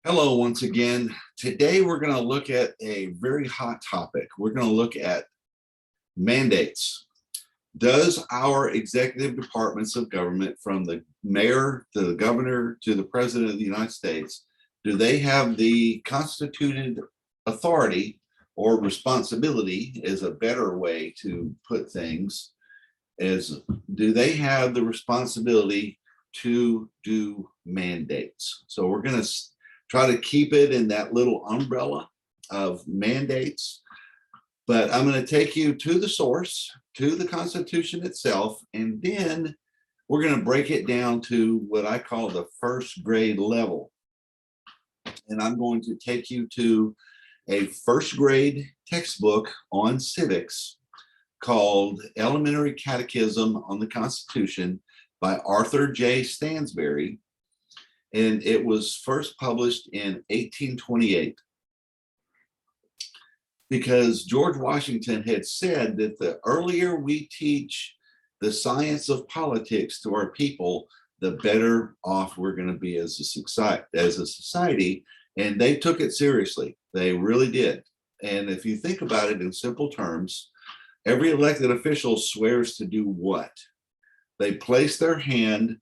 Hello, once again. Today we're going to look at a very hot topic. We're going to look at mandates. Does our executive departments of government, from the mayor to the governor to the president of the United States, do they have the constituted authority or responsibility, is a better way to put things, do they have the responsibility to do mandates? So we're going to try to keep it in that little umbrella of mandates. But I'm going to take you to the source, to the Constitution itself, and then we're going to break it down to what I call the first grade level. And I'm going to take you to a first grade textbook on civics called Elementary Catechism on the Constitution by Arthur J. Stansbury. And it was first published in 1828 because George Washington had said that the earlier we teach the science of politics to our people, the better off we're going to be as a society. And they took it seriously. They really did. And if you think about it in simple terms, every elected official swears to do what? They place their hand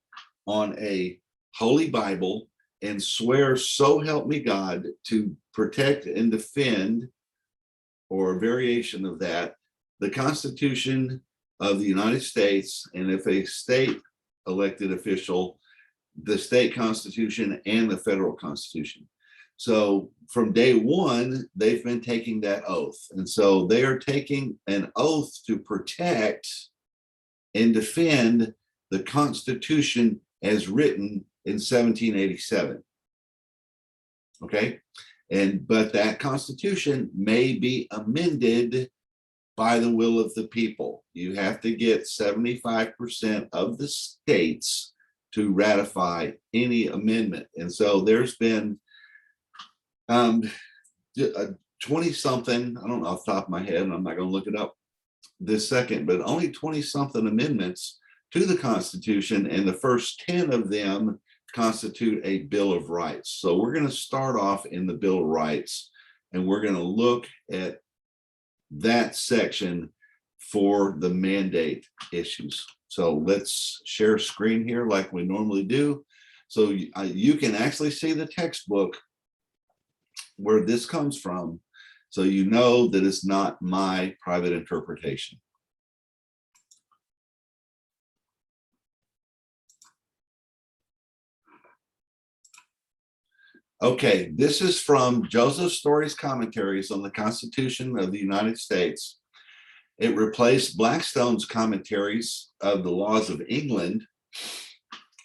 on a Holy Bible and swear, so help me God, to protect and defend, or a variation of that, the Constitution of the United States, and if a state elected official, the state constitution and the federal constitution. So from day one, they've been taking that oath. And so they are taking an oath to protect and defend the Constitution as written in 1787. Okay. But that Constitution may be amended by the will of the people. You have to get 75% of the states to ratify any amendment. And so there's been 20 something, I don't know off the top of my head, and I'm not going to look it up this second, but only 20 something amendments to the Constitution, and the first 10 of them constitute a Bill of Rights. So we're going to start off in the Bill of Rights, and we're going to look at that section for the mandate issues. So let's share screen here like we normally do. So you can actually see the textbook where this comes from, so you know that it's not my private interpretation. Okay, this is from Joseph Story's Commentaries on the Constitution of the United States. It replaced Blackstone's Commentaries of the Laws of England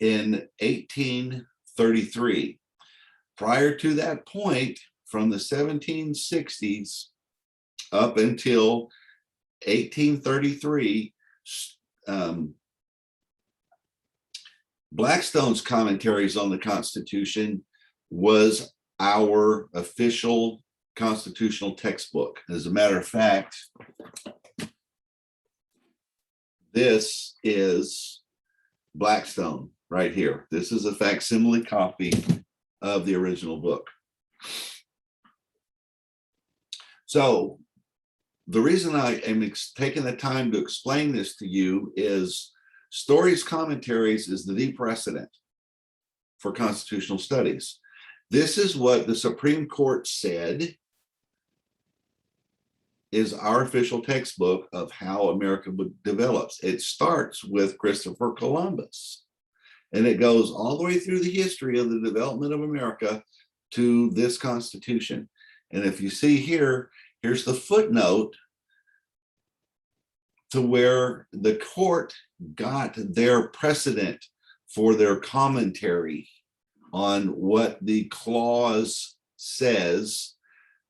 in 1833. Prior to that point, from the 1760s up until 1833, Blackstone's Commentaries on the Constitution was our official constitutional textbook. As a matter of fact, this is Blackstone right here. This is a facsimile copy of the original book. So the reason I am taking the time to explain this to you is Story's Commentaries is the precedent for constitutional studies. This is what the Supreme Court said is our official textbook of how America develops. It starts with Christopher Columbus, and it goes all the way through the history of the development of America to this Constitution. And if you see here, here's the footnote to where the court got their precedent for their commentary on what the clause says.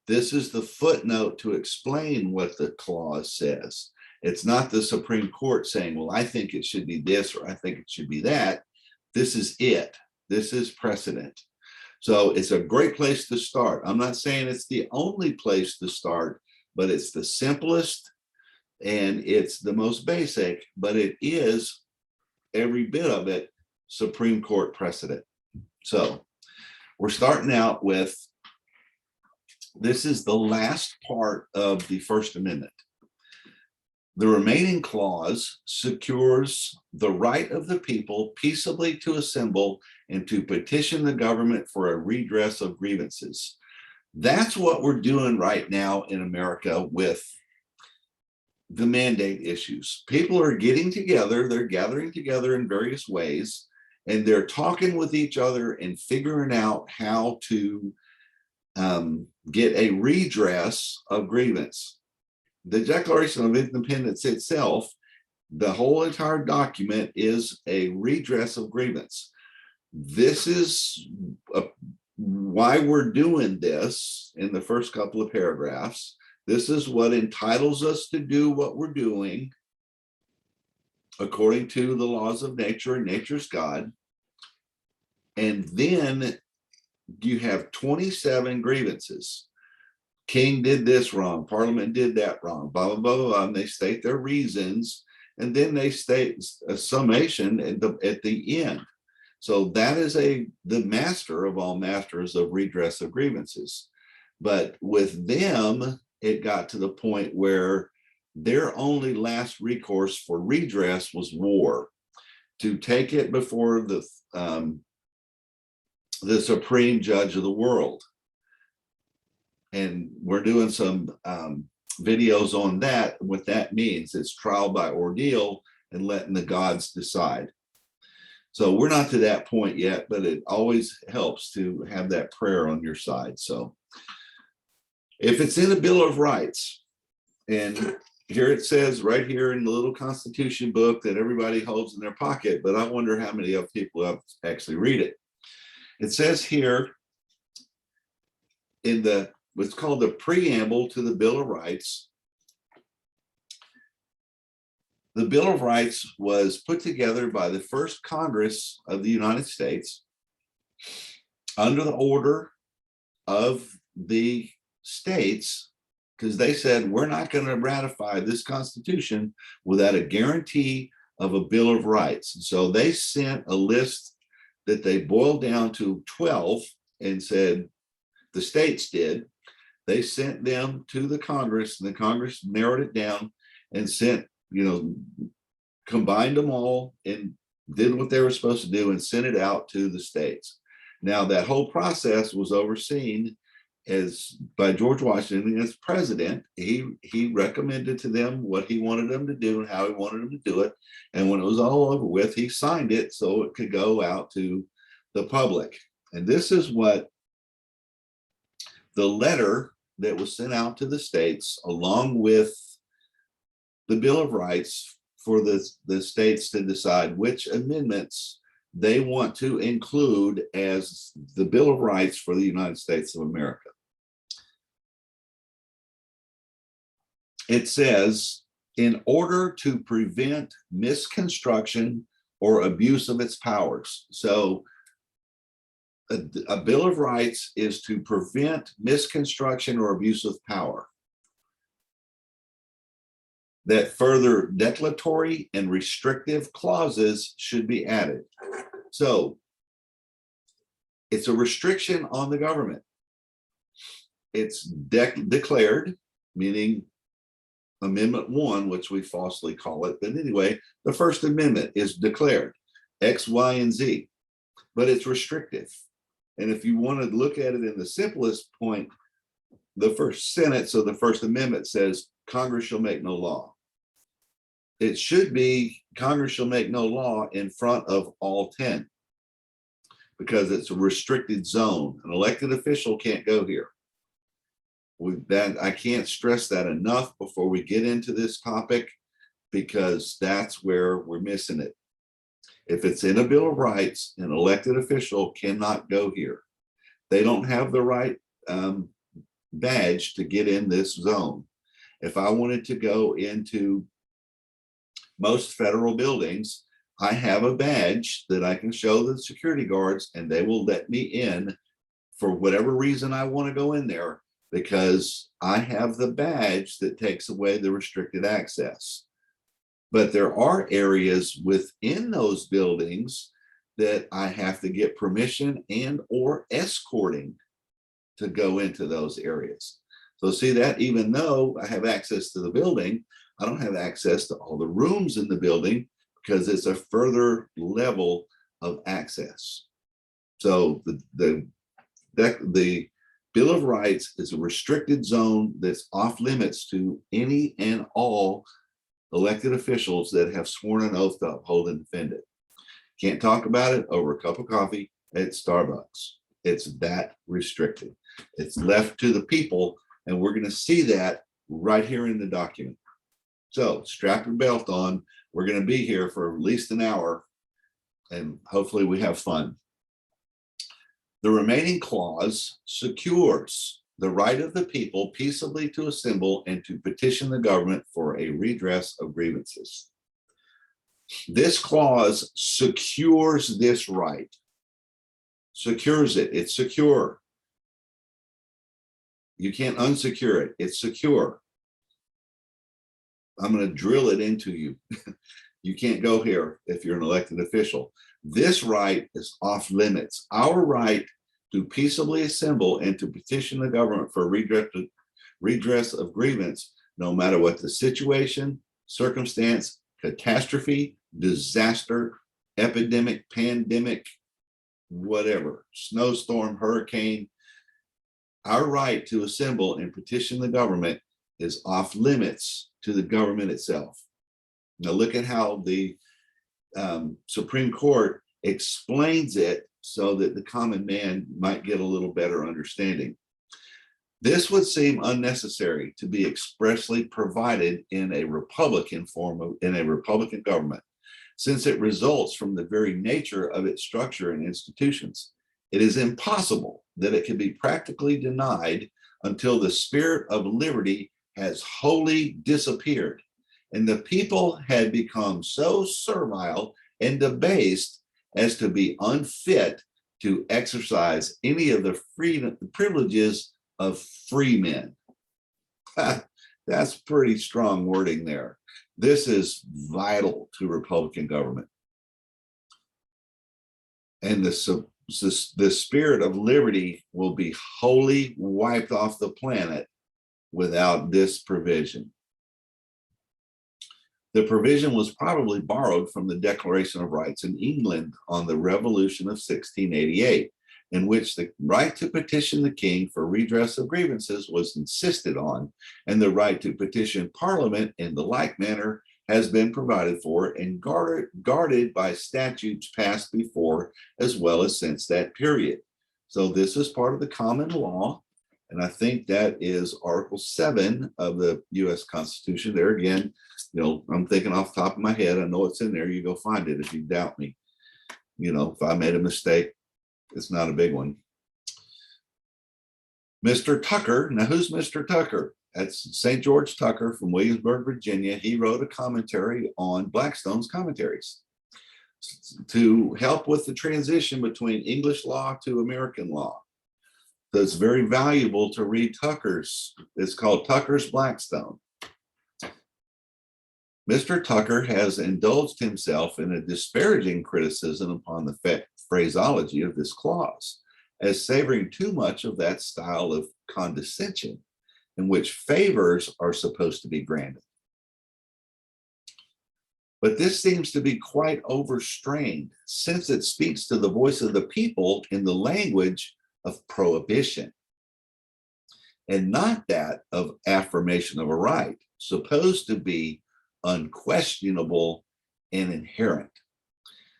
This is the footnote to explain what the clause says. It's not the Supreme Court saying, well, I think it should be this, or I think it should be that. This is it. This is precedent. So it's a great place to start. I'm not saying it's the only place to start, but it's the simplest and it's the most basic, but it is every bit of it Supreme Court precedent. So We're starting out with, this is the last part of the First Amendment. The remaining clause secures the right of the people peaceably to assemble and to petition the government for a redress of grievances. That's what we're doing right now in America with the mandate issues. People are getting together, they're gathering together in various ways, and they're talking with each other and figuring out how to get a redress of grievance. The Declaration of Independence itself, the whole entire document, is a redress of grievance. This is why we're doing this in the first couple of paragraphs. This is what entitles us to do what we're doing according to the laws of nature, and nature's God. And then you have 27 grievances. King did this wrong, Parliament did that wrong, blah, blah, blah, blah, and they state their reasons, and then they state a summation at the end. So that is the master of all masters of redress of grievances. But with them, it got to the point where their only last recourse for redress was war, to take it before the supreme judge of the world. And we're doing some videos on that. What that means, it's trial by ordeal and letting the gods decide. So we're not to that point yet, but it always helps to have that prayer on your side. So if it's in the Bill of Rights, and here it says right here in the little Constitution book that everybody holds in their pocket, but I wonder how many of people actually read it. It says here in what's called the preamble to the Bill of Rights. The Bill of Rights was put together by the first Congress of the United States under the order of the states, because they said, we're not going to ratify this Constitution without a guarantee of a Bill of Rights. And so they sent a list that they boiled down to 12 and said, the states did. They sent them to the Congress, and the Congress narrowed it down and sent, combined them all and did what they were supposed to do and sent it out to the states. Now, that whole process was overseen by George Washington as president. He recommended to them what he wanted them to do and how he wanted them to do it. And when it was all over with, he signed it so it could go out to the public. And this is what the letter that was sent out to the states, along with the Bill of Rights, for the states to decide which amendments they want to include as the Bill of Rights for the United States of America. It says, in order to prevent misconstruction or abuse of its powers. So a Bill of Rights is to prevent misconstruction or abuse of power. That further declaratory and restrictive clauses should be added. So it's a restriction on the government. It's declared, meaning Amendment 1, which we falsely call it. But anyway, the First Amendment is declared X, Y, and Z, but it's restrictive. And if you want to look at it in the simplest point, the first sentence of the First Amendment says, Congress shall make no law. It should be, Congress shall make no law in front of all 10, because it's a restricted zone. An elected official can't go here. I can't stress that enough before we get into this topic, because that's where we're missing it. If it's in a Bill of Rights, an elected official cannot go here. They don't have the right badge to get in this zone. If I wanted to go into most federal buildings, I have a badge that I can show the security guards, and they will let me in for whatever reason I want to go in there, because I have the badge that takes away the restricted access. But there are areas within those buildings that I have to get permission and or escorting to go into those areas. So see that even though I have access to the building, I don't have access to all the rooms in the building because it's a further level of access. So the Bill of Rights is a restricted zone that's off limits to any and all elected officials that have sworn an oath to uphold and defend it. Can't talk about it over a cup of coffee at Starbucks. It's that restricted. It's left to the people, and we're going to see that right here in the document. So strap your belt on. We're going to be here for at least an hour, and hopefully we have fun. The remaining clause secures the right of the people peaceably to assemble and to petition the government for a redress of grievances. This clause secures this right, secures it. It's secure. You can't unsecure it. It's secure. I'm going to drill it into you. You can't go here if you're an elected official. This right is off limits. Our right to peaceably assemble and to petition the government for redress of grievance, no matter what the situation, circumstance, catastrophe, disaster, epidemic, pandemic, whatever, snowstorm, hurricane, our right to assemble and petition the government is off limits to the government itself. Now look at how the Supreme Court explains it so that the common man might get a little better understanding. This would seem unnecessary to be expressly provided in a Republican government, since it results from the very nature of its structure and institutions. It is impossible that it can be practically denied until the spirit of liberty has wholly disappeared and the people had become so servile and debased as to be unfit to exercise any of the privileges of free men. That's pretty strong wording there. This is vital to Republican government. And the spirit of liberty will be wholly wiped off the planet without this provision. The provision was probably borrowed from the Declaration of Rights in England on the Revolution of 1688, in which the right to petition the king for redress of grievances was insisted on, and the right to petition Parliament in the like manner has been provided for and guarded by statutes passed before as well as since that period. So this is part of the common law, and I think that is Article 7 of the U.S. Constitution. There again, I'm thinking off the top of my head. I know it's in there. You go find it if you doubt me. If I made a mistake, it's not a big one. Mr. Tucker. Now, who's Mr. Tucker? That's St. George Tucker from Williamsburg, Virginia. He wrote a commentary on Blackstone's commentaries to help with the transition between English law to American law. So it's very valuable to read Tucker's. It's called Tucker's Blackstone. Mr. Tucker has indulged himself in a disparaging criticism upon the phraseology of this clause as savoring too much of that style of condescension in which favors are supposed to be granted. But this seems to be quite overstrained since it speaks to the voice of the people in the language of prohibition and not that of affirmation of a right, supposed to be unquestionable and inherent.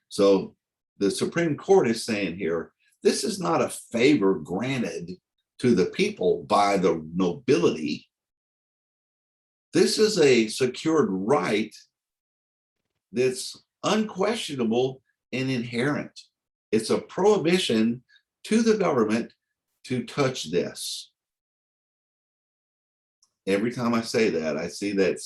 So the Supreme Court is saying here, this is not a favor granted to the people by the nobility. This is a secured right that's unquestionable and inherent. It's a prohibition to the government to touch this. Every time I say that, I see that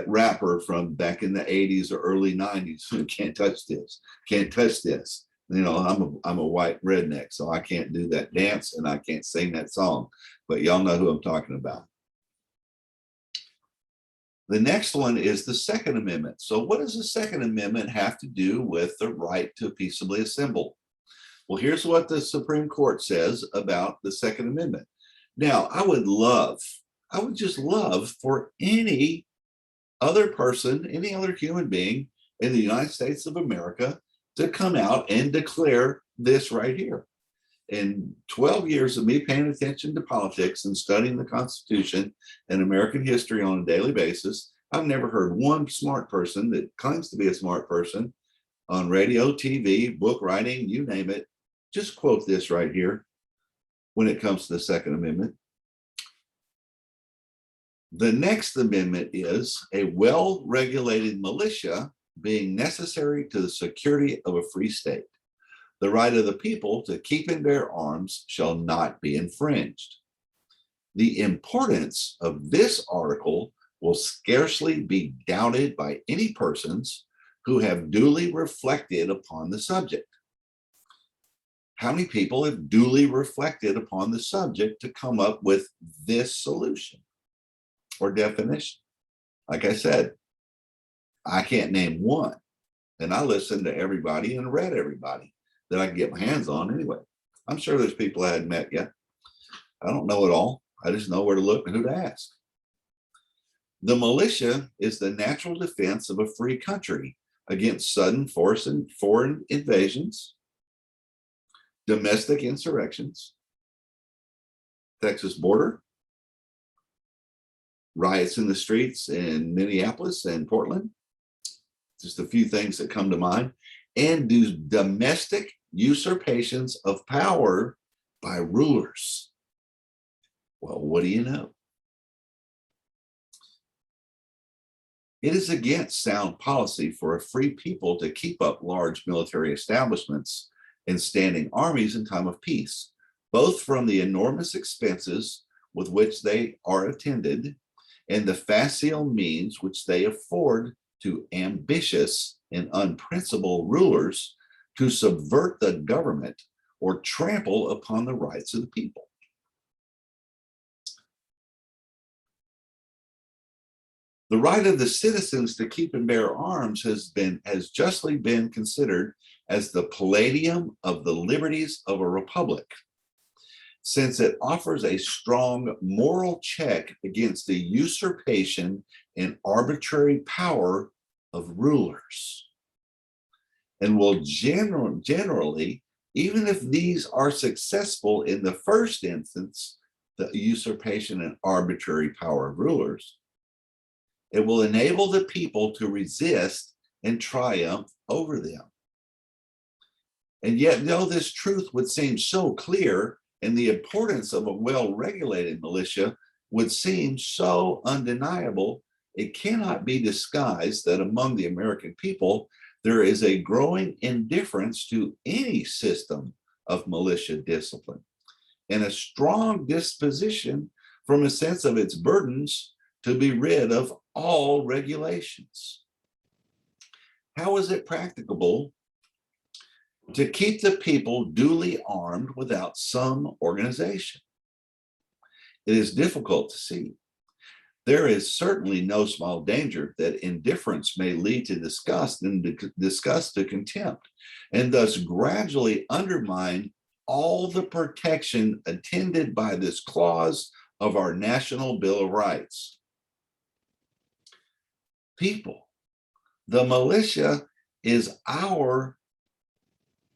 rapper from back in the 80s or early 90s who can't touch this, can't touch this. I'm a white redneck, so I can't do that dance and I can't sing that song, but y'all know who I'm talking about. The next one is the Second Amendment. So what does the Second Amendment have to do with the right to peaceably assemble? Well, here's what the Supreme Court says about the Second Amendment. Now, I would just love for any other person, any other human being in the United States of America to come out and declare this right here. In 12 years of me paying attention to politics and studying the Constitution and American history on a daily basis, I've never heard one smart person that claims to be a smart person on radio, TV, book writing, you name it, just quote this right here when it comes to the Second Amendment. The next amendment is a well-regulated militia being necessary to the security of a free state. The right of the people to keep and bear arms shall not be infringed. The importance of this article will scarcely be doubted by any persons who have duly reflected upon the subject. How many people have duly reflected upon the subject to come up with this solution or definition? Like I said, I can't name one. And I listened to everybody and read everybody that I can get my hands on anyway. I'm sure there's people I hadn't met yet. I don't know it all. I just know where to look and who to ask. The militia is the natural defense of a free country against sudden force and foreign invasions, domestic insurrections, Texas border, riots in the streets in Minneapolis and Portland, just a few things that come to mind, and do domestic usurpations of power by rulers. Well, what do you know? It is against sound policy for a free people to keep up large military establishments and standing armies in time of peace, both from the enormous expenses with which they are attended and the facile means which they afford to ambitious and unprincipled rulers to subvert the government or trample upon the rights of the people. The right of the citizens to keep and bear arms has justly been considered as the palladium of the liberties of a republic, since it offers a strong moral check against the usurpation and arbitrary power of rulers, and will generally, even if these are successful in the first instance, the usurpation and arbitrary power of rulers, it will enable the people to resist and triumph over them. And yet, though this truth would seem so clear, and the importance of a well-regulated militia would seem so undeniable, it cannot be disguised that among the American people, there is a growing indifference to any system of militia discipline and a strong disposition from a sense of its burdens to be rid of all regulations. How is it practicable to keep the people duly armed without some organization? It is difficult to see. There is certainly no small danger that indifference may lead to disgust and disgust to contempt, and thus gradually undermine all the protection attended by this clause of our National Bill of Rights. People, the militia is our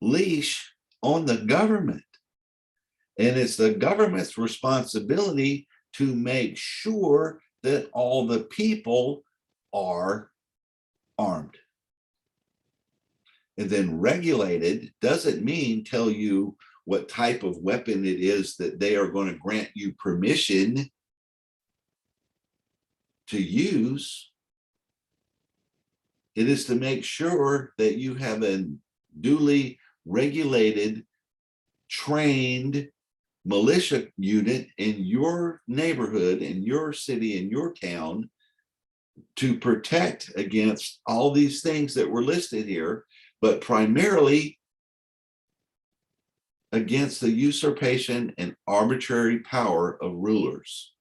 leash on the government, and it's the government's responsibility to make sure that all the people are armed. And then regulated doesn't mean tell you what type of weapon it is that they are going to grant you permission to use. It is to make sure that you have a duly regulated, trained militia unit in your neighborhood, in your city, in your town, to protect against all these things that were listed here, but primarily against the usurpation and arbitrary power of rulers.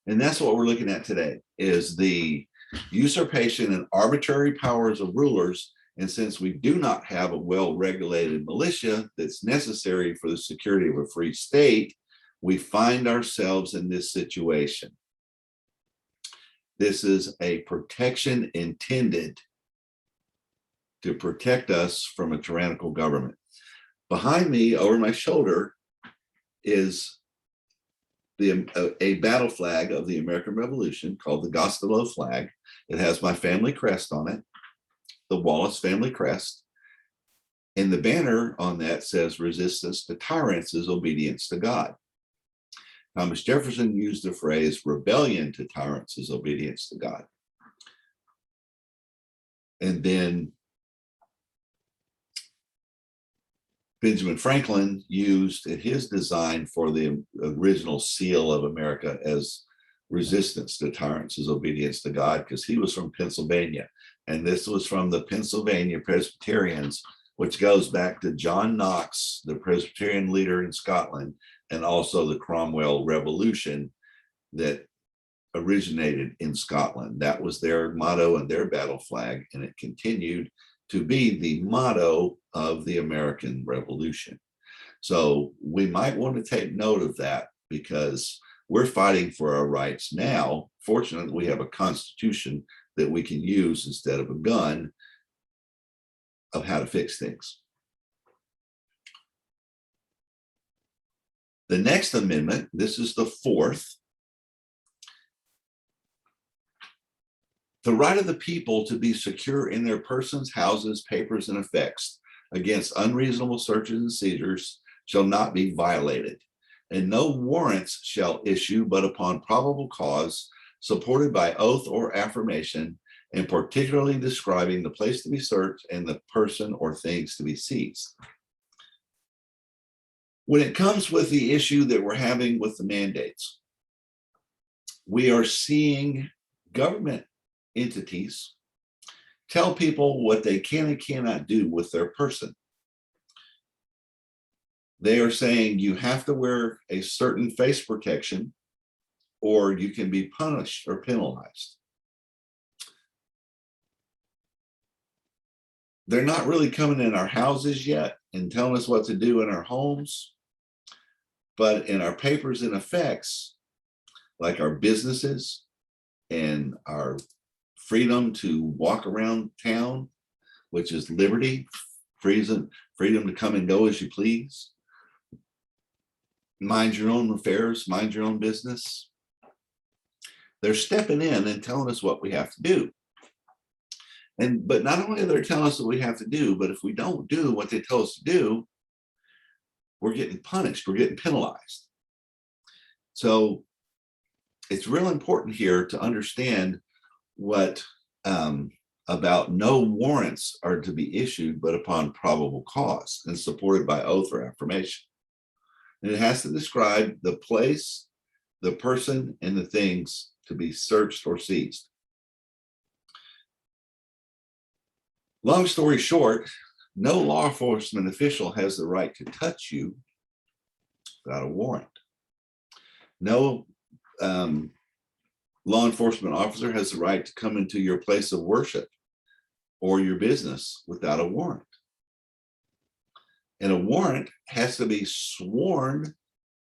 And that's what we're looking at today, is the usurpation and arbitrary powers of rulers. And since we do not have a well-regulated militia that's necessary for the security of a free state, we find ourselves in this situation. This is a protection intended to protect us from a tyrannical government. Behind me, over my shoulder, is a battle flag of the American Revolution called the Gostellow flag. It has my family crest on it, the Wallace family crest. And the banner on that says, "Resistance to tyrants is obedience to God." Thomas Jefferson used the phrase, "Rebellion to tyrants is obedience to God." And then Benjamin Franklin used in his design for the original seal of America as "Resistance to tyrants is obedience to God," because he was from Pennsylvania. And this was from the Pennsylvania Presbyterians, which goes back to John Knox, the Presbyterian leader in Scotland, and also the Cromwell Revolution that originated in Scotland. That was their motto and their battle flag, and it continued to be the motto of the American Revolution. So we might want to take note of that, because we're fighting for our rights now. Fortunately, we have a constitution that we can use instead of a gun of how to fix things. The next amendment, this is the fourth. The right of the people to be secure in their persons, houses, papers, and effects against unreasonable searches and seizures shall not be violated, and no warrants shall issue but upon probable cause, supported by oath or affirmation, and particularly describing the place to be searched and the person or things to be seized. When it comes with the issue that we're having with the mandates, we are seeing government entities tell people what they can and cannot do with their person. They are saying you have to wear a certain face protection or you can be punished or penalized. They're not really coming in our houses yet and telling us what to do in our homes, but in our papers and effects, like our businesses and our freedom to walk around town, which is liberty, freedom to come and go as you please, mind your own affairs, mind your own business. They're stepping in and telling us what we have to do. But not only are they telling us what we have to do, but if we don't do what they tell us to do, we're getting punished, we're getting penalized. So it's real important here to understand what about no warrants are to be issued but upon probable cause and supported by oath or affirmation. And it has to describe the place, the person, and the things to be searched or seized. Long story short, no law enforcement official has the right to touch you without a warrant. No law enforcement officer has the right to come into your place of worship or your business without a warrant. And a warrant has to be sworn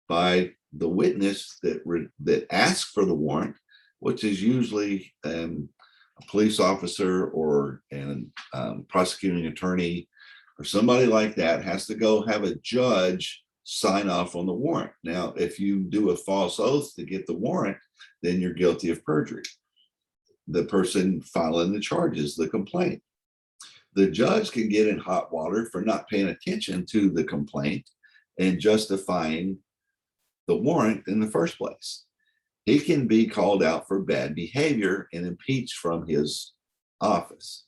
by the witness that asks for the warrant, which is usually a police officer or a prosecuting attorney or somebody like that. Has to go have a judge sign off on the warrant. Now, if you do a false oath to get the warrant, then you're guilty of perjury. The person filing the charges, the complaint. The judge can get in hot water for not paying attention to the complaint and justifying the warrant in the first place. He can be called out for bad behavior and impeached from his office.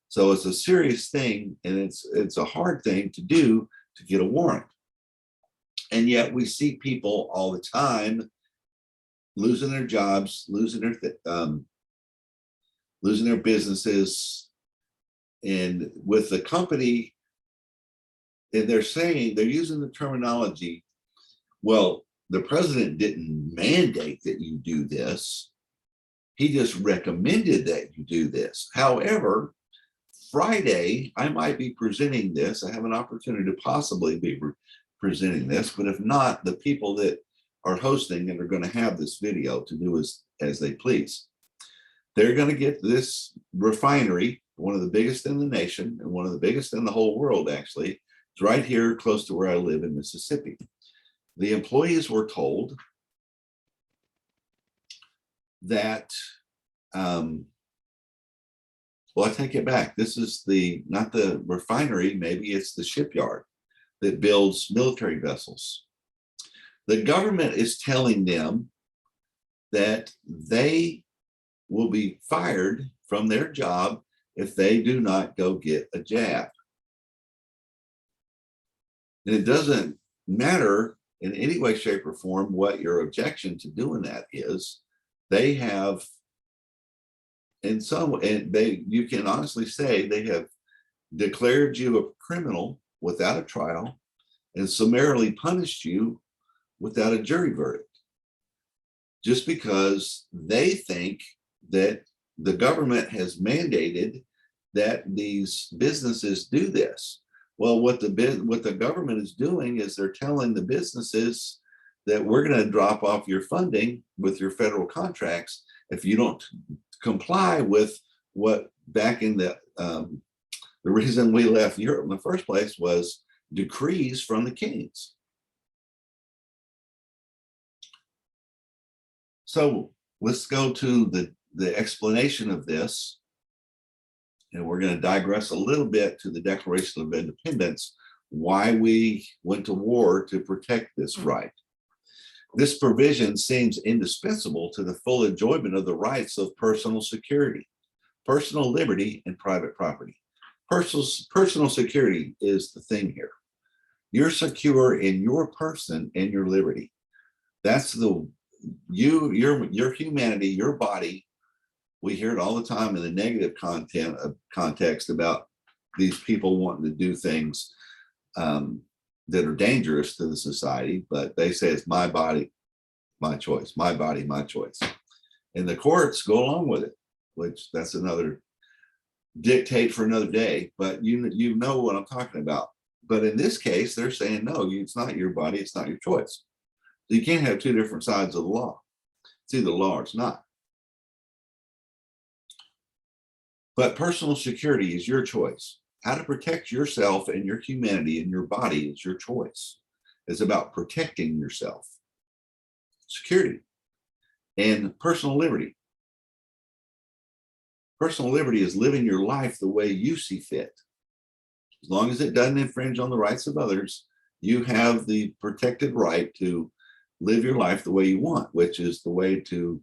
So it's a serious thing, and it's a hard thing to do to get a warrant. And yet we see people all the time losing their jobs, losing their businesses, and with the company, and they're using the terminology, well, The president didn't mandate that you do this. He just recommended that you do this. However, Friday, I might be presenting this. I have an opportunity to possibly be presenting this, but if not, the people that are hosting and are going to have this video to do as they please. They're going to get this refinery, one of the biggest in the nation and one of the biggest in the whole world, actually. It's right here close to where I live in Mississippi. The employees were told that, well, I take it back. This is not the refinery, maybe it's the shipyard that builds military vessels. The government is telling them that they will be fired from their job if they do not go get a jab. And it doesn't matter in any way, shape, or form what your objection to doing that is. They have, you can honestly say they have declared you a criminal without a trial and summarily punished you without a jury verdict, just because they think that the government has mandated that these businesses do this. Well, what the government is doing is they're telling the businesses that we're going to drop off your funding with your federal contracts if you don't comply with what back in the reason we left Europe in the first place was decrees from the kings. So let's go to the explanation of this. And we're going to digress a little bit to the Declaration of Independence, why we went to war to protect this right. This provision seems indispensable to the full enjoyment of the rights of personal security, personal liberty, and private property. Personal security is the thing here. You're secure in your person and your liberty. That's your humanity, your body. We hear it all the time in the negative context about these people wanting to do things that are dangerous to the society, but they say it's my body, my choice, my body, my choice. And the courts go along with it, which that's another dictate for another day, but you know what I'm talking about. But in this case, they're saying, no, it's not your body, it's not your choice. So you can't have two different sides of the law. It's either law or it's not. But personal security is your choice. How to protect yourself and your humanity and your body is your choice. It's about protecting yourself. Security and personal liberty. Personal liberty is living your life the way you see fit. As long as it doesn't infringe on the rights of others, you have the protected right to live your life the way you want, which is the way to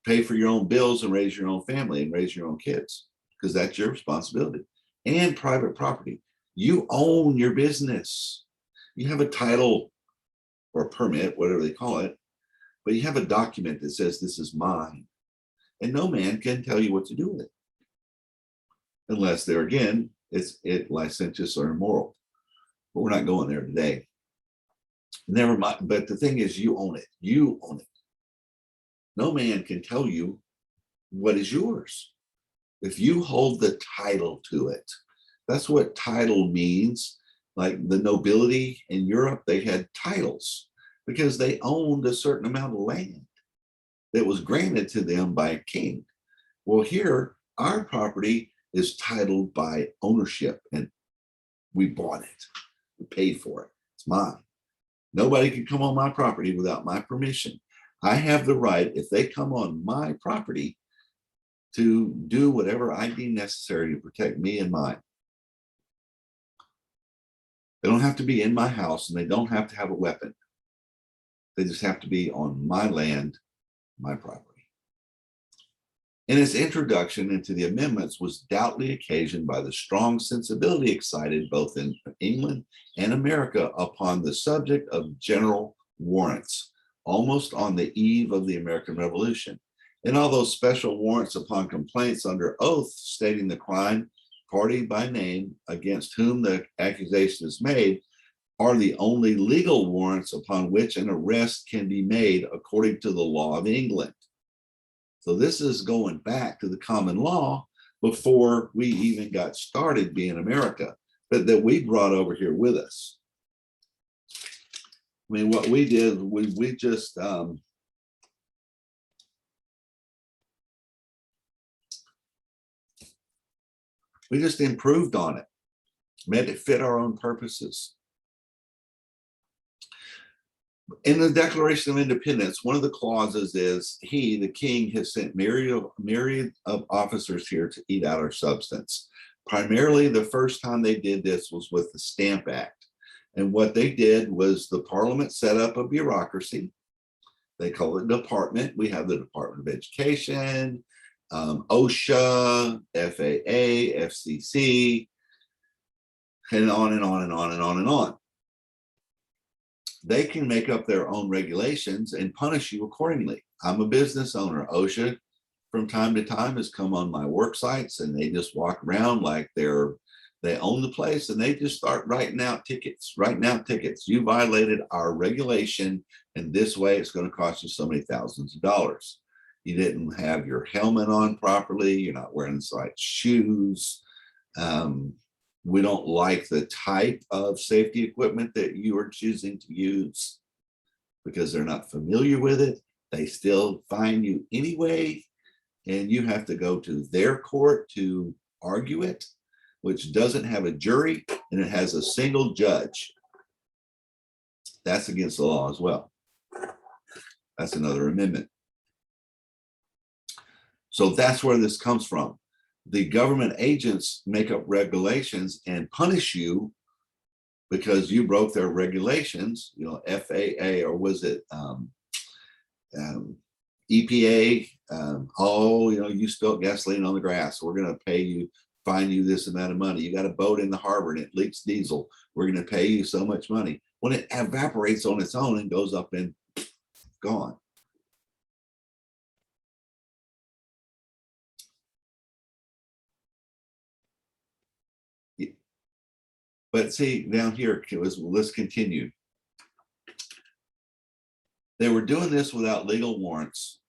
pay for your own bills and raise your own family and raise your own kids, because that's your responsibility. And private property. You own your business. You have a title or a permit, whatever they call it, but you have a document that says this is mine. And no man can tell you what to do with it. Unless there again, it's licentious or immoral. But we're not going there today. Never mind. But the thing is, you own it. You own it. No man can tell you what is yours. If you hold the title to it, that's what title means. Like the nobility in Europe, they had titles because they owned a certain amount of land that was granted to them by a king. Well, here, our property is titled by ownership, and we bought it. We paid for it. It's mine. Nobody can come on my property without my permission. I have the right, if they come on my property, to do whatever I deem necessary to protect me and mine. They don't have to be in my house, and they don't have to have a weapon. They just have to be on my land, my property. And its introduction into the amendments was doubtlessly occasioned by the strong sensibility excited both in England and America upon the subject of general warrants, almost on the eve of the American Revolution. And although special warrants upon complaints under oath stating the crime, party by name against whom the accusation is made, are the only legal warrants upon which an arrest can be made according to the law of England. So this is going back to the common law before we even got started being America, but that we brought over here with us. I mean, what we did, we just improved on it, made it fit our own purposes. In the Declaration of Independence, one of the clauses is he, the king, has sent myriad of officers here to eat out our substance. Primarily, the first time they did this was with the Stamp Act. And what they did was the Parliament set up a bureaucracy. They call it department. We have the Department of Education, OSHA, FAA, FCC, and on and on and on and on and on. They can make up their own regulations and punish you accordingly. I'm a business owner. OSHA from time to time has come on my work sites, and they just walk around like they own the place, and they just start writing out tickets. You violated our regulation, and this way it's going to cost you so many thousands of dollars. You didn't have your helmet on properly. You're not wearing the right shoes. We don't like the type of safety equipment that you are choosing to use because they're not familiar with it. They still fine you anyway, and you have to go to their court to argue it, which doesn't have a jury, and it has a single judge. That's against the law as well. That's another amendment. So that's where this comes from. The government agents make up regulations and punish you because you broke their regulations, FAA, or was it EPA? You spilled gasoline on the grass. We're going to fine you this amount of money. You got a boat in the harbor and it leaks diesel. We're going to pay you so much money. When it evaporates on its own and goes up and gone. But see, down here, let's continue. They were doing this without legal warrants,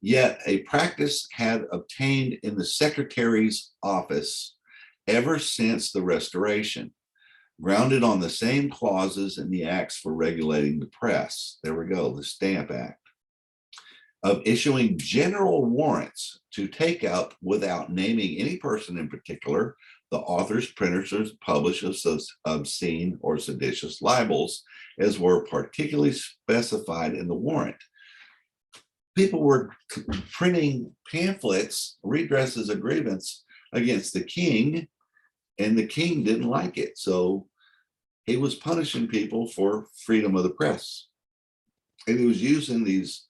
yet a practice had obtained in the secretary's office ever since the Restoration, grounded on the same clauses in the acts for regulating the press. There we go, the Stamp Act, of issuing general warrants to take up, without naming any person in particular, the authors, printers, publishers of obscene or seditious libels, as were particularly specified in the warrant. People were printing pamphlets, redresses of grievance against the king, and the king didn't like it. So he was punishing people for freedom of the press. And he was using these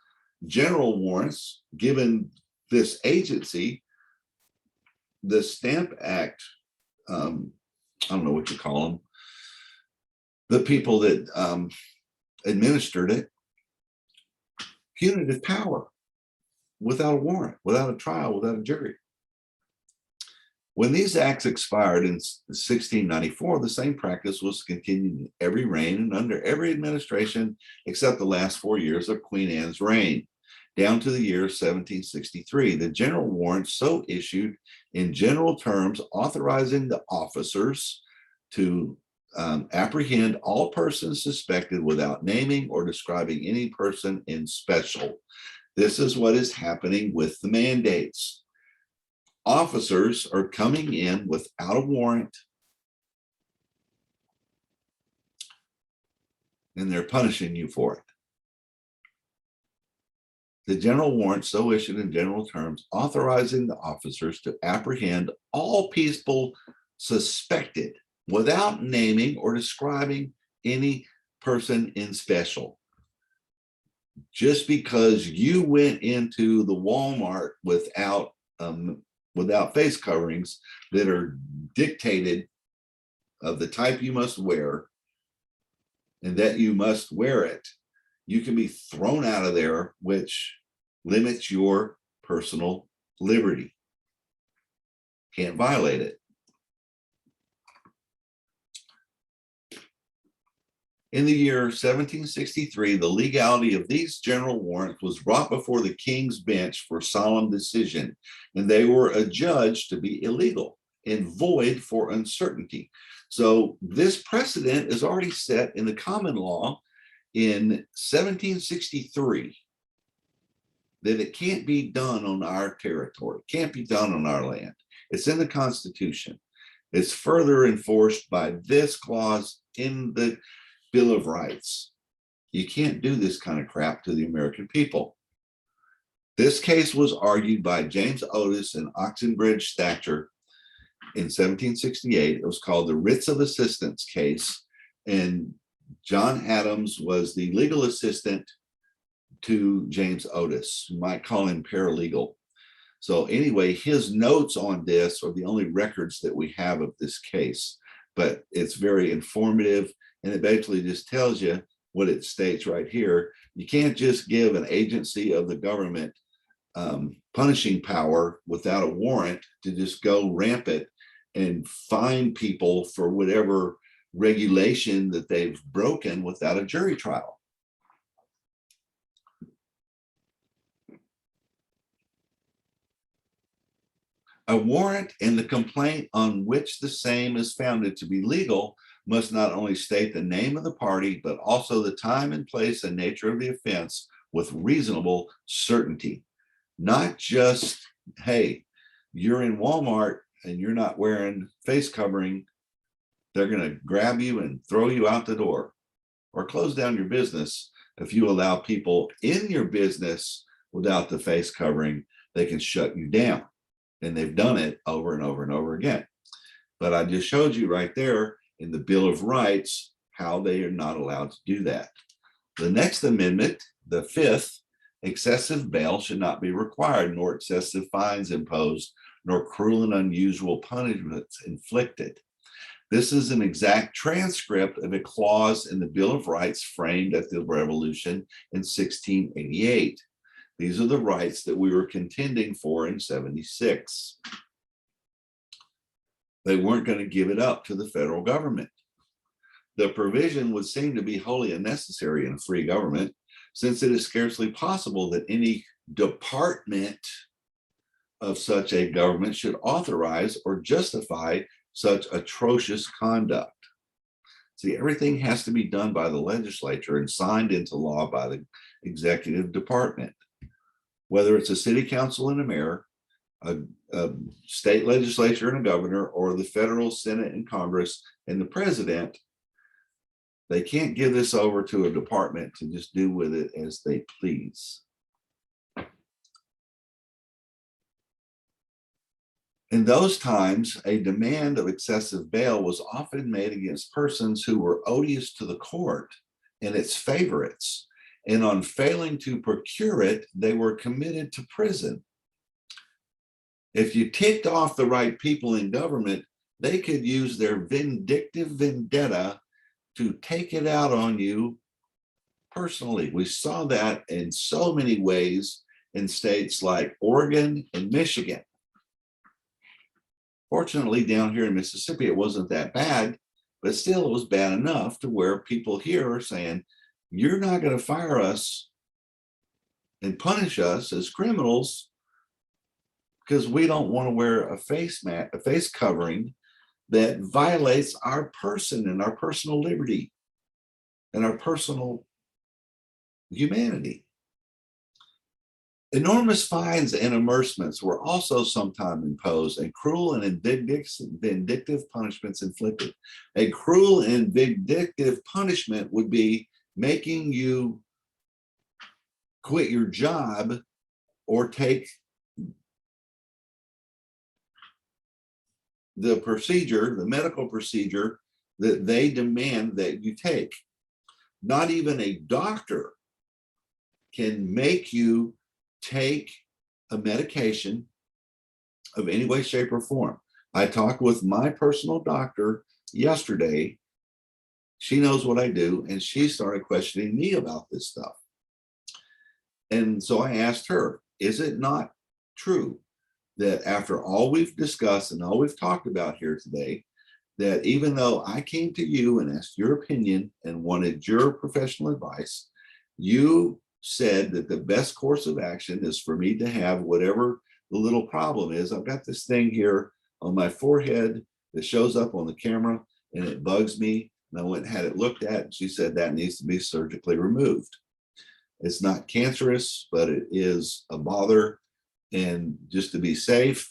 general warrants given this agency, the Stamp Act. I don't know what you call them, the people that administered it, punitive power without a warrant, without a trial, without a jury. When these acts expired in 1694, the same practice was continued in every reign and under every administration except the last 4 years of Queen Anne's reign, down to the year 1763. The general warrant so issued in general terms authorizing the officers to apprehend all persons suspected without naming or describing any person in special. This is what is happening with the mandates. Officers are coming in without a warrant, and they're punishing you for it. The general warrant so issued in general terms authorizing the officers to apprehend all people suspected without naming or describing any person in special. Just because you went into the Walmart without face coverings that are dictated of the type you must wear and that you must wear it, you can be thrown out of there, which limits your personal liberty. Can't violate it. In the year 1763, the legality of these general warrants was brought before the king's bench for solemn decision, and they were adjudged to be illegal and void for uncertainty. So this precedent is already set in the common law in 1763 that it can't be done on our territory, can't be done on our land. It's in the Constitution. It's further enforced by this clause in the Bill of Rights. You can't do this kind of crap to the American people. This case was argued by James Otis and Oxenbridge Thatcher in 1768. It was called the Writs of Assistance case, and John Adams was the legal assistant to James Otis. You might call him paralegal. So anyway, his notes on this are the only records that we have of this case, but it's very informative, and it basically just tells you what it states right here. You can't just give an agency of the government punishing power without a warrant to just go rampant and fine people for whatever regulation that they've broken without a jury trial. A warrant and the complaint on which the same is founded to be legal must not only state the name of the party, but also the time and place and nature of the offense with reasonable certainty. Not just, hey, you're in Walmart and you're not wearing face covering, they're going to grab you and throw you out the door or close down your business. If you allow people in your business without the face covering, they can shut you down. And they've done it over and over and over again. But I just showed you right there in the Bill of Rights how they are not allowed to do that. The next amendment, the fifth, excessive bail should not be required, nor excessive fines imposed, nor cruel and unusual punishments inflicted. This is an exact transcript of a clause in the Bill of Rights framed at the Revolution in 1688. These are the rights that we were contending for in 76. They weren't going to give it up to the federal government. The provision would seem to be wholly unnecessary in a free government, since it is scarcely possible that any department of such a government should authorize or justify such atrocious conduct. See, everything has to be done by the legislature and signed into law by the executive department. Whether it's a city council and a mayor, a state legislature and a governor, or the federal Senate and Congress and the president, they can't give this over to a department to just do with it as they please. In those times, a demand of excessive bail was often made against persons who were odious to the court and its favorites, and on failing to procure it, they were committed to prison. If you ticked off the right people in government, they could use their vindictive vendetta to take it out on you personally. We saw that in so many ways in states like Oregon and Michigan. Fortunately, down here in Mississippi, it wasn't that bad, but still it was bad enough to where people here are saying, you're not going to fire us and punish us as criminals because we don't want to wear a face covering that violates our person and our personal liberty and our personal humanity. Enormous fines and amercements were also sometimes imposed, and cruel and vindictive punishments inflicted. A cruel and vindictive punishment would be making you quit your job or take the procedure, the medical procedure that they demand that you take. Not even a doctor can make you take a medication of any way, shape, or form. I talked with my personal doctor yesterday. She knows what I do, and she started questioning me about this stuff. And so I asked her, is it not true that after all we've discussed and all we've talked about here today, that even though I came to you and asked your opinion and wanted your professional advice, you said that the best course of action is for me to have whatever the little problem is. I've got this thing here on my forehead that shows up on the camera and it bugs me. And I went and had it looked at, and she said that needs to be surgically removed. It's not cancerous, but it is a bother. And just to be safe,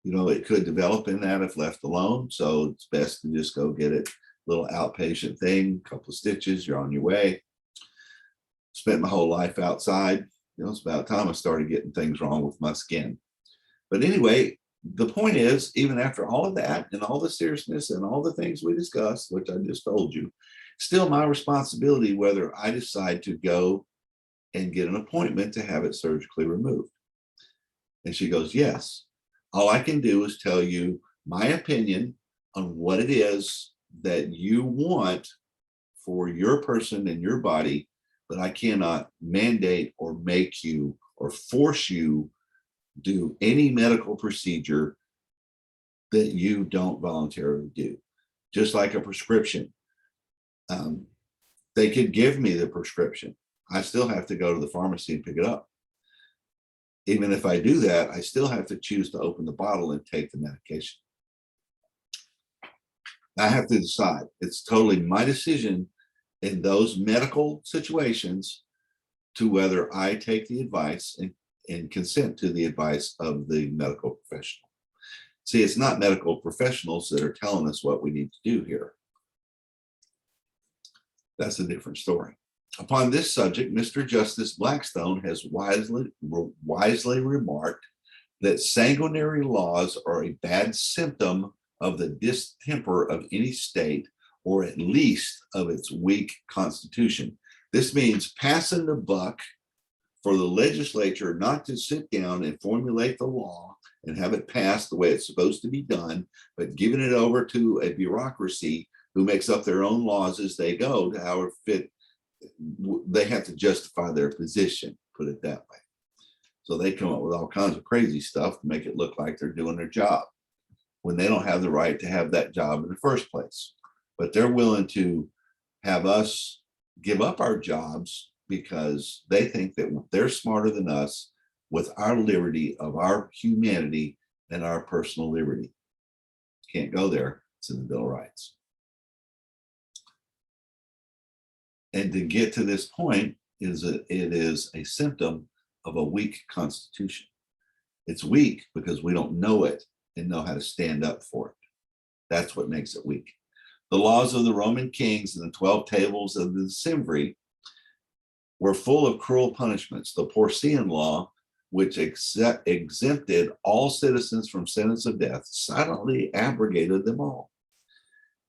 it could develop in that if left alone. So it's best to just go get it, little outpatient thing, couple of stitches, you're on your way. Spent my whole life outside. It's about time I started getting things wrong with my skin. But anyway, the point is, even after all of that and all the seriousness and all the things we discussed, which I just told you, still my responsibility whether I decide to go and get an appointment to have it surgically removed. And she goes, yes. All I can do is tell you my opinion on what it is that you want for your person and your body, but I cannot mandate or make you or force you do any medical procedure that you don't voluntarily do. Just like a prescription. They could give me the prescription. I still have to go to the pharmacy and pick it up. Even if I do that, I still have to choose to open the bottle and take the medication. I have to decide. It's totally my decision in those medical situations to whether I take the advice and consent to the advice of the medical professional. See, it's not medical professionals that are telling us what we need to do here. That's a different story. Upon this subject, Mr. Justice Blackstone has wisely remarked that sanguinary laws are a bad symptom of the distemper of any state, or at least of its weak constitution. This means passing the buck for the legislature not to sit down and formulate the law and have it passed the way it's supposed to be done, but giving it over to a bureaucracy who makes up their own laws as they go to however fit. They have to justify their position, put it that way. So they come up with all kinds of crazy stuff to make it look like they're doing their job when they don't have the right to have that job in the first place. But they're willing to have us give up our jobs because they think that they're smarter than us with our liberty of our humanity and our personal liberty. Can't go there. It's in the Bill of Rights. And to get to this point it is a symptom of a weak constitution. It's weak because we don't know it and know how to stand up for it. That's what makes it weak. The laws of the Roman kings and the 12 tables of the Decemviri were full of cruel punishments. The Porcian law, which exempted all citizens from sentence of death, silently abrogated them all.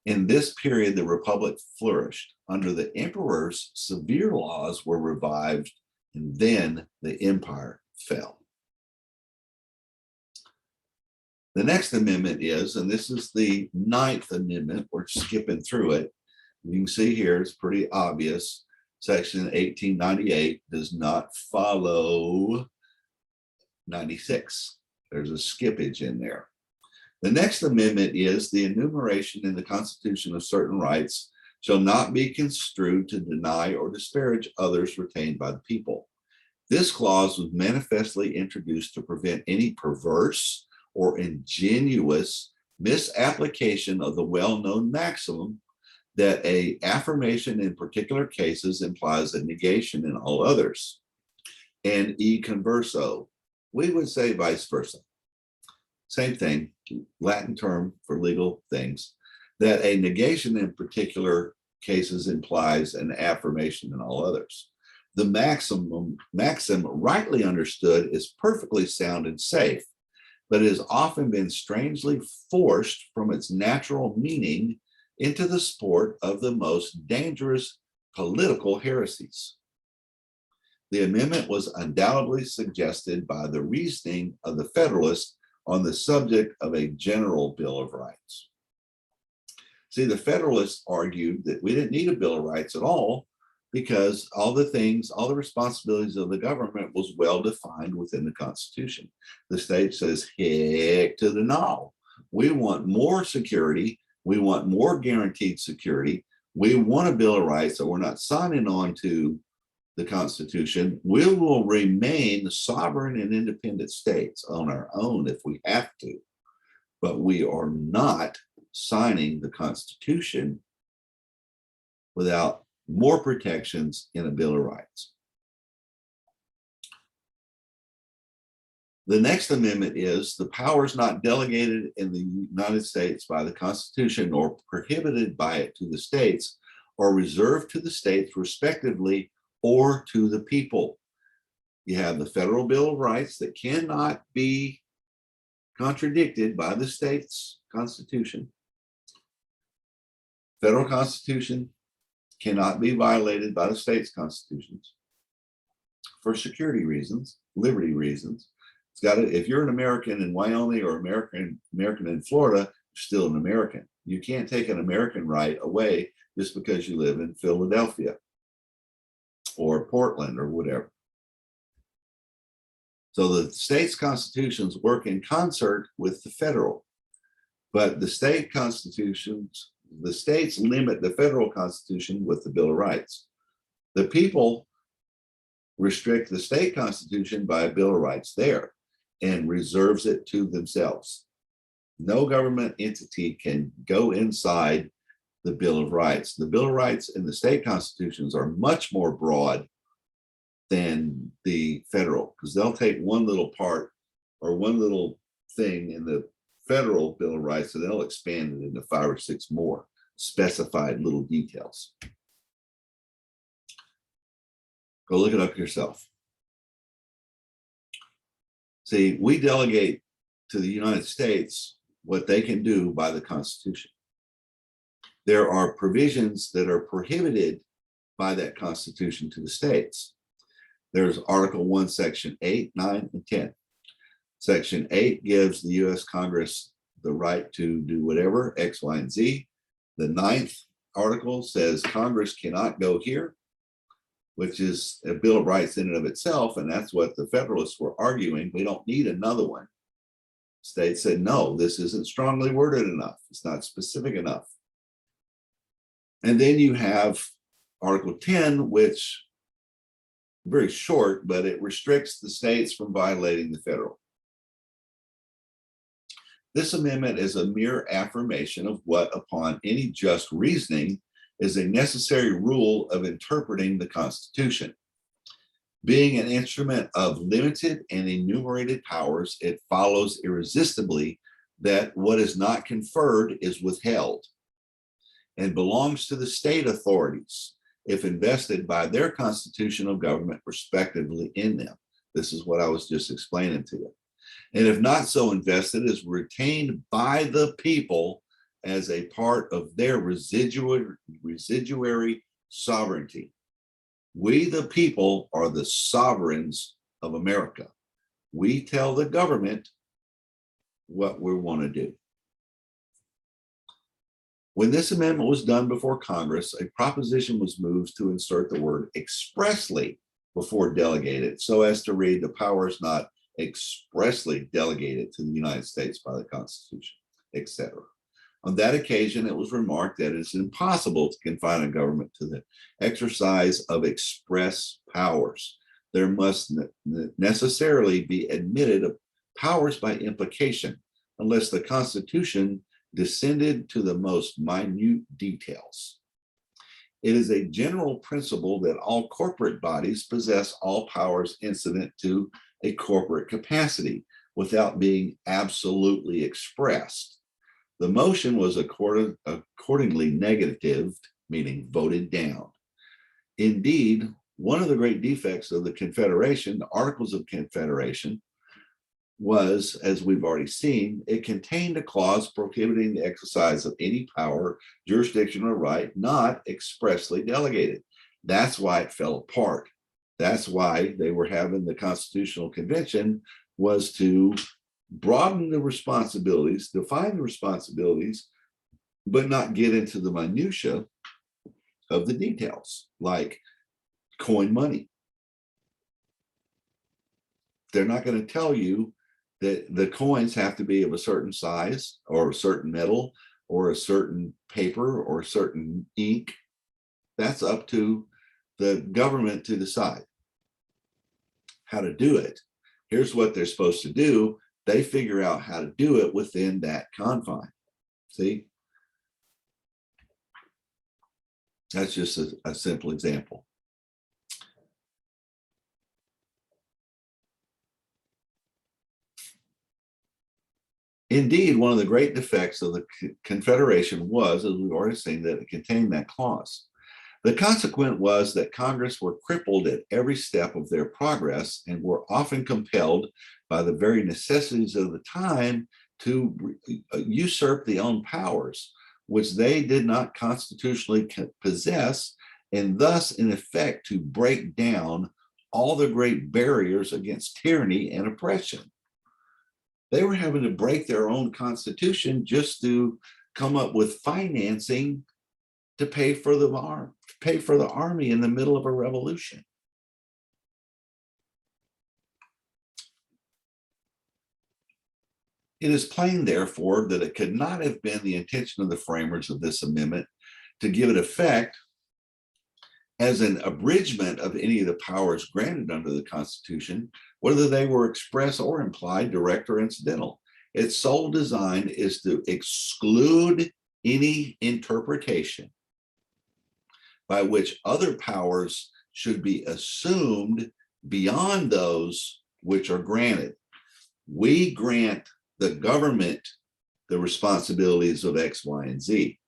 In this period, the Republic flourished. Under the emperors, severe laws were revived, and then the empire fell. The next amendment is, and this is the 9th Amendment, we're skipping through it. You can see here, it's pretty obvious. Section 1898 does not follow 96. There's a skippage in there. The next amendment is the enumeration in the Constitution of certain rights shall not be construed to deny or disparage others retained by the people. This clause was manifestly introduced to prevent any perverse or ingenuous misapplication of the well-known maxim that an affirmation in particular cases implies a negation in all others. And e converso, we would say vice versa. Same thing, Latin term for legal things, that a negation in particular cases implies an affirmation in all others. The maxim rightly understood is perfectly sound and safe, but it has often been strangely forced from its natural meaning into the sport of the most dangerous political heresies. The amendment was undoubtedly suggested by the reasoning of the Federalists on the subject of a general Bill of Rights. See, the Federalists argued that we didn't need a Bill of Rights at all because all the responsibilities of the government was well defined within the Constitution. The state says, heck to the no. We want more security We want more guaranteed security. We want a Bill of Rights, so we're not signing on to the Constitution. We will remain sovereign and independent states on our own if we have to, but we are not signing the Constitution without more protections in a Bill of Rights. The next amendment is the powers not delegated in the United States by the Constitution or prohibited by it to the states are reserved to the states respectively or to the people. You have the Federal Bill of Rights that cannot be contradicted by the state's constitution. Federal Constitution cannot be violated by the state's constitutions for security reasons, liberty reasons. It's got to, if you're an American in Wyoming or American in Florida, you're still an American. You can't take an American right away just because you live in Philadelphia or Portland or whatever. So the state's constitutions work in concert with the federal, but the state constitutions, the states limit the federal constitution with the Bill of Rights. The people restrict the state constitution by a Bill of Rights there and reserves it to themselves. No government entity can go inside the Bill of Rights. The Bill of Rights and the state constitutions are much more broad than the federal, because they'll take one little part or one little thing in the federal Bill of Rights and they'll expand it into 5 or 6 more specified little details. Go look it up yourself. See, we delegate to the United States what they can do by the Constitution. There are provisions that are prohibited by that Constitution to the states. There's Article 1, Section 8, 9, and 10. Section 8 gives the US Congress the right to do whatever, X, Y, and Z. The 9th article says Congress cannot go here, which is a Bill of Rights in and of itself, and that's what the Federalists were arguing. We don't need another one. States said, no, this isn't strongly worded enough. It's not specific enough. And then you have Article 10, which very short, but it restricts the states from violating the federal. This amendment is a mere affirmation of what, upon any just reasoning, is a necessary rule of interpreting the Constitution. Being an instrument of limited and enumerated powers, it follows irresistibly that what is not conferred is withheld and belongs to the state authorities if invested by their constitutional government respectively in them. This is what I was just explaining to you. And if not so invested, is retained by the people as a part of their residuary sovereignty. We, the people, are the sovereigns of America. We tell the government what we want to do. When this amendment was done before Congress, a proposition was moved to insert the word expressly before delegated, so as to read the powers not expressly delegated to the United States by the Constitution, etc. On that occasion, it was remarked that it's impossible to confine a government to the exercise of express powers. There must necessarily be admitted of powers by implication, unless the Constitution descended to the most minute details. It is a general principle that all corporate bodies possess all powers incident to a corporate capacity without being absolutely expressed. The motion was accordingly negatived, meaning voted down. Indeed, one of the great defects of the Confederation, the Articles of Confederation, was, as we've already seen, it contained a clause prohibiting the exercise of any power, jurisdiction, or right not expressly delegated. That's why it fell apart. That's why they were having the Constitutional Convention, was to broaden the responsibilities, define the responsibilities, but not get into the minutia of the details, like coin money. They're not going to tell you that the coins have to be of a certain size or a certain metal or a certain paper or a certain ink. That's up to the government to decide how to do it. Here's what they're supposed to do. They figure out how to do it within that confine. See? That's just a simple example. Indeed, one of the great defects of the Confederation was, as we've already seen, that it contained that clause. The consequence was that Congress were crippled at every step of their progress and were often compelled by the very necessities of the time to usurp their own powers, which they did not constitutionally possess, and thus, in effect, to break down all the great barriers against tyranny and oppression. They were having to break their own constitution just to come up with financing to pay for the army in the middle of a revolution. It is plain, therefore, that it could not have been the intention of the framers of this amendment to give it effect as an abridgment of any of the powers granted under the Constitution, whether they were express or implied, direct or incidental. Its sole design is to exclude any interpretation by which other powers should be assumed beyond those which are granted. We grant the government the responsibilities of X, Y, and Z.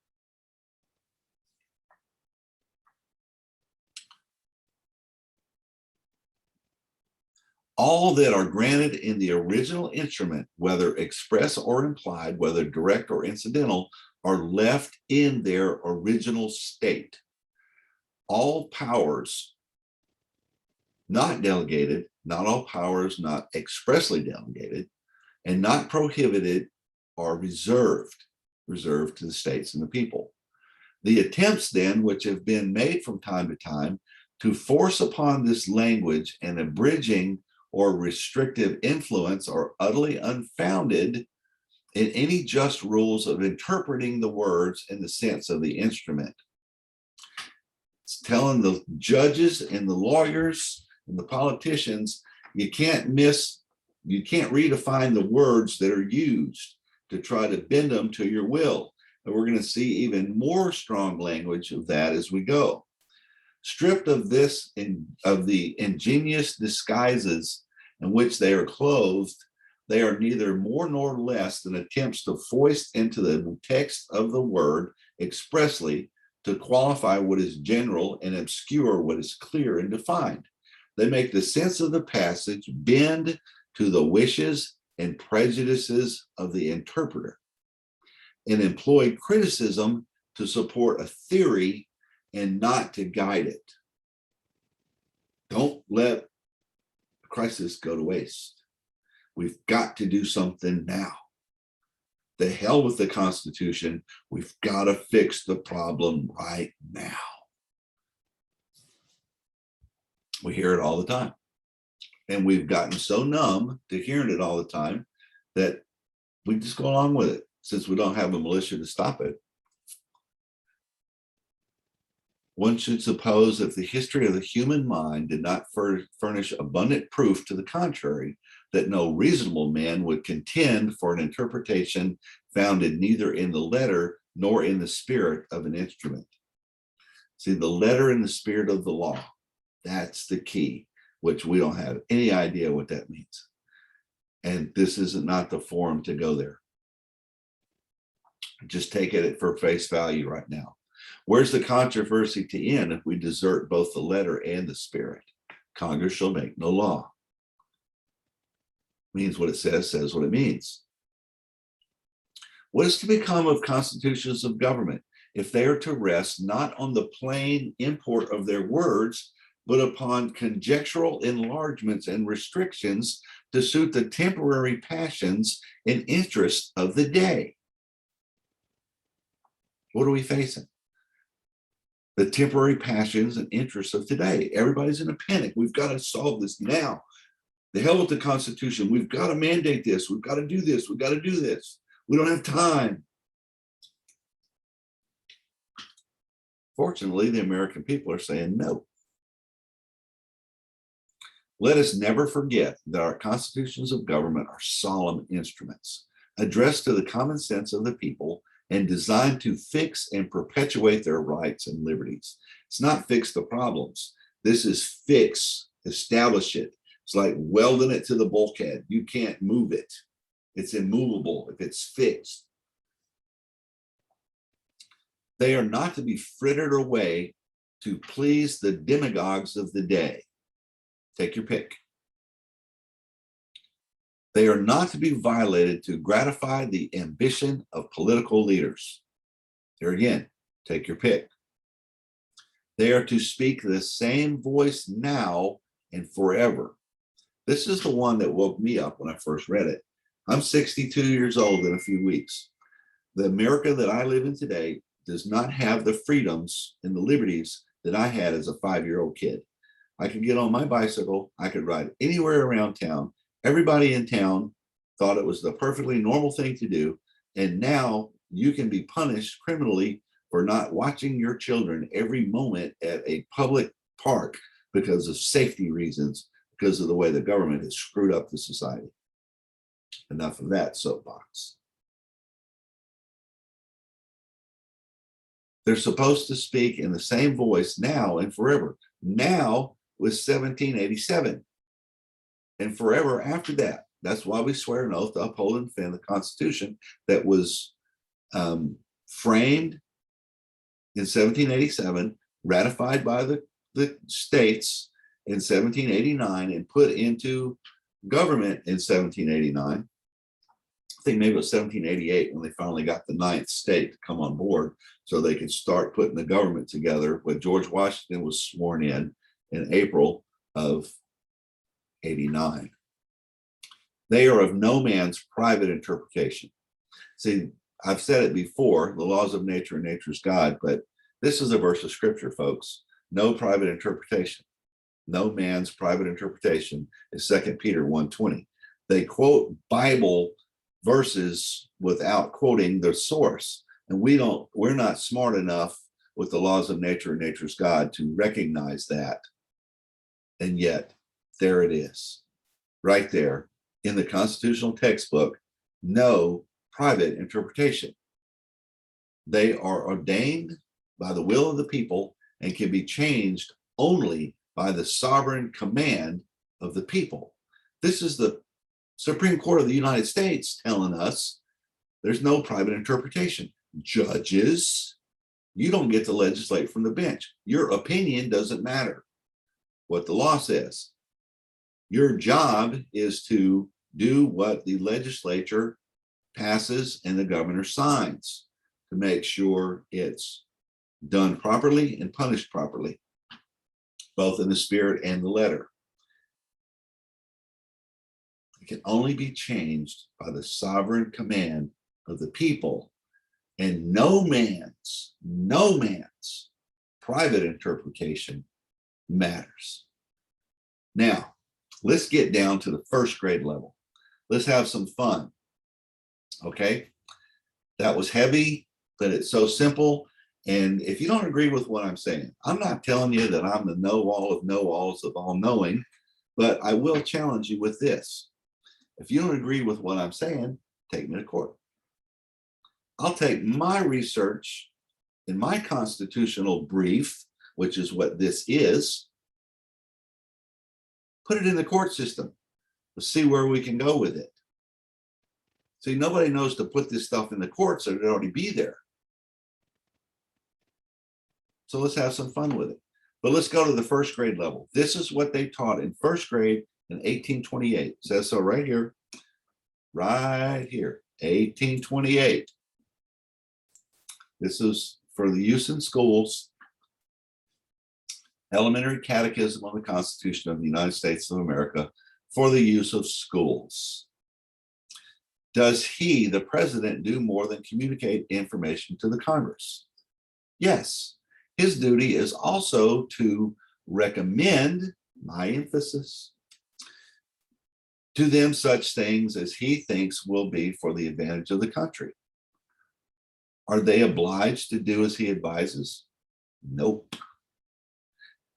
All that are granted in the original instrument, whether express or implied, whether direct or incidental, are left in their original state. All powers not delegated, not all powers not expressly delegated, and not prohibited are reserved to the states and the people. The attempts then, which have been made from time to time to force upon this language an abridging or restrictive influence are utterly unfounded in any just rules of interpreting the words in the sense of the instrument. It's telling the judges and the lawyers and the politicians, you can't redefine the words that are used to try to bend them to your will. And we're going to see even more strong language of that as we go. Stripped of this, of the ingenious disguises in which they are clothed, they are neither more nor less than attempts to foist into the text of the word expressly to qualify what is general and obscure what is clear and defined. They make the sense of the passage bend to the wishes and prejudices of the interpreter and employ criticism to support a theory and not to guide it. Don't let the crisis go to waste. We've got to do something now. The hell with the Constitution. We've got to fix the problem right now. We hear it all the time. And we've gotten so numb to hearing it all the time that we just go along with it since we don't have a militia to stop it. One should suppose if the history of the human mind did not furnish abundant proof to the contrary, that no reasonable man would contend for an interpretation founded neither in the letter nor in the spirit of an instrument. See, the letter and the spirit of the law, that's the key, which we don't have any idea what that means. And this is not the forum to go there. Just take it for face value right now. Where's the controversy to end if we desert both the letter and the spirit? Congress shall make no law. Means what it says what it means. What is to become of constitutions of government if they are to rest not on the plain import of their words, but upon conjectural enlargements and restrictions to suit the temporary passions and interests of the day? What are we facing? The temporary passions and interests of today. Everybody's in a panic. We've got to solve this now. The hell with the Constitution. We've got to mandate this. We've got to do this. We've got to do this. We don't have time. Fortunately, the American people are saying no. Let us never forget that our constitutions of government are solemn instruments, addressed to the common sense of the people and designed to fix and perpetuate their rights and liberties. It's not fix the problems. This is fix, establish it. It's like welding it to the bulkhead. You can't move it. It's immovable if it's fixed. They are not to be frittered away to please the demagogues of the day. Take your pick. They are not to be violated to gratify the ambition of political leaders. Here again, take your pick. They are to speak the same voice now and forever. This is the one that woke me up when I first read it. I'm 62 years old in a few weeks. The America that I live in today does not have the freedoms and the liberties that I had as a 5-year-old kid. I could get on my bicycle. I could ride anywhere around town. Everybody in town thought it was the perfectly normal thing to do. And now you can be punished criminally for not watching your children every moment at a public park because of safety reasons, because of the way the government has screwed up the society. Enough of that soapbox. They're supposed to speak in the same voice now and forever. Now was 1787 and forever after that. That's why we swear an oath to uphold and defend the Constitution that was framed in 1787, ratified by the states in 1789, and put into government in 1789. I think maybe it was 1788 when they finally got the 9th state to come on board so they could start putting the government together when George Washington was sworn in April of 89. They are of no man's private interpretation. See, I've said it before, the laws of nature and nature's God, but this is a verse of scripture, folks. No private interpretation. No man's private interpretation is 2 Peter 1:20. They quote Bible verses without quoting the source. And we're not smart enough with the laws of nature and nature's God to recognize that. And yet, there it is, right there in the constitutional textbook, no private interpretation. They are ordained by the will of the people and can be changed only by the sovereign command of the people. This is the Supreme Court of the United States telling us there's no private interpretation. Judges, you don't get to legislate from the bench. Your opinion doesn't matter what the law says. Your job is to do what the legislature passes and the governor signs to make sure it's done properly and punished properly, both in the spirit and the letter. It can only be changed by the sovereign command of the people, and no man's private interpretation matters. Now, let's get down to the first grade level. Let's have some fun. Okay? That was heavy, but it's so simple. And if you don't agree with what I'm saying, I'm not telling you that I'm the know-all of know-alls of all-knowing, but I will challenge you with this. If you don't agree with what I'm saying, take me to court. I'll take my research in my constitutional brief, which is what this is, put it in the court system. Let's see where we can go with it. See, nobody knows to put this stuff in the courts, so it'd already be there. So let's have some fun with it. But let's go to the first grade level. This is what they taught in first grade in 1828. It says so right here, 1828. This is for the use in schools, Elementary Catechism on the Constitution of the United States of America for the use of schools. Does he, the president, do more than communicate information to the Congress? Yes. His duty is also to recommend, my emphasis, to them such things as he thinks will be for the advantage of the country. Are they obliged to do as he advises? Nope.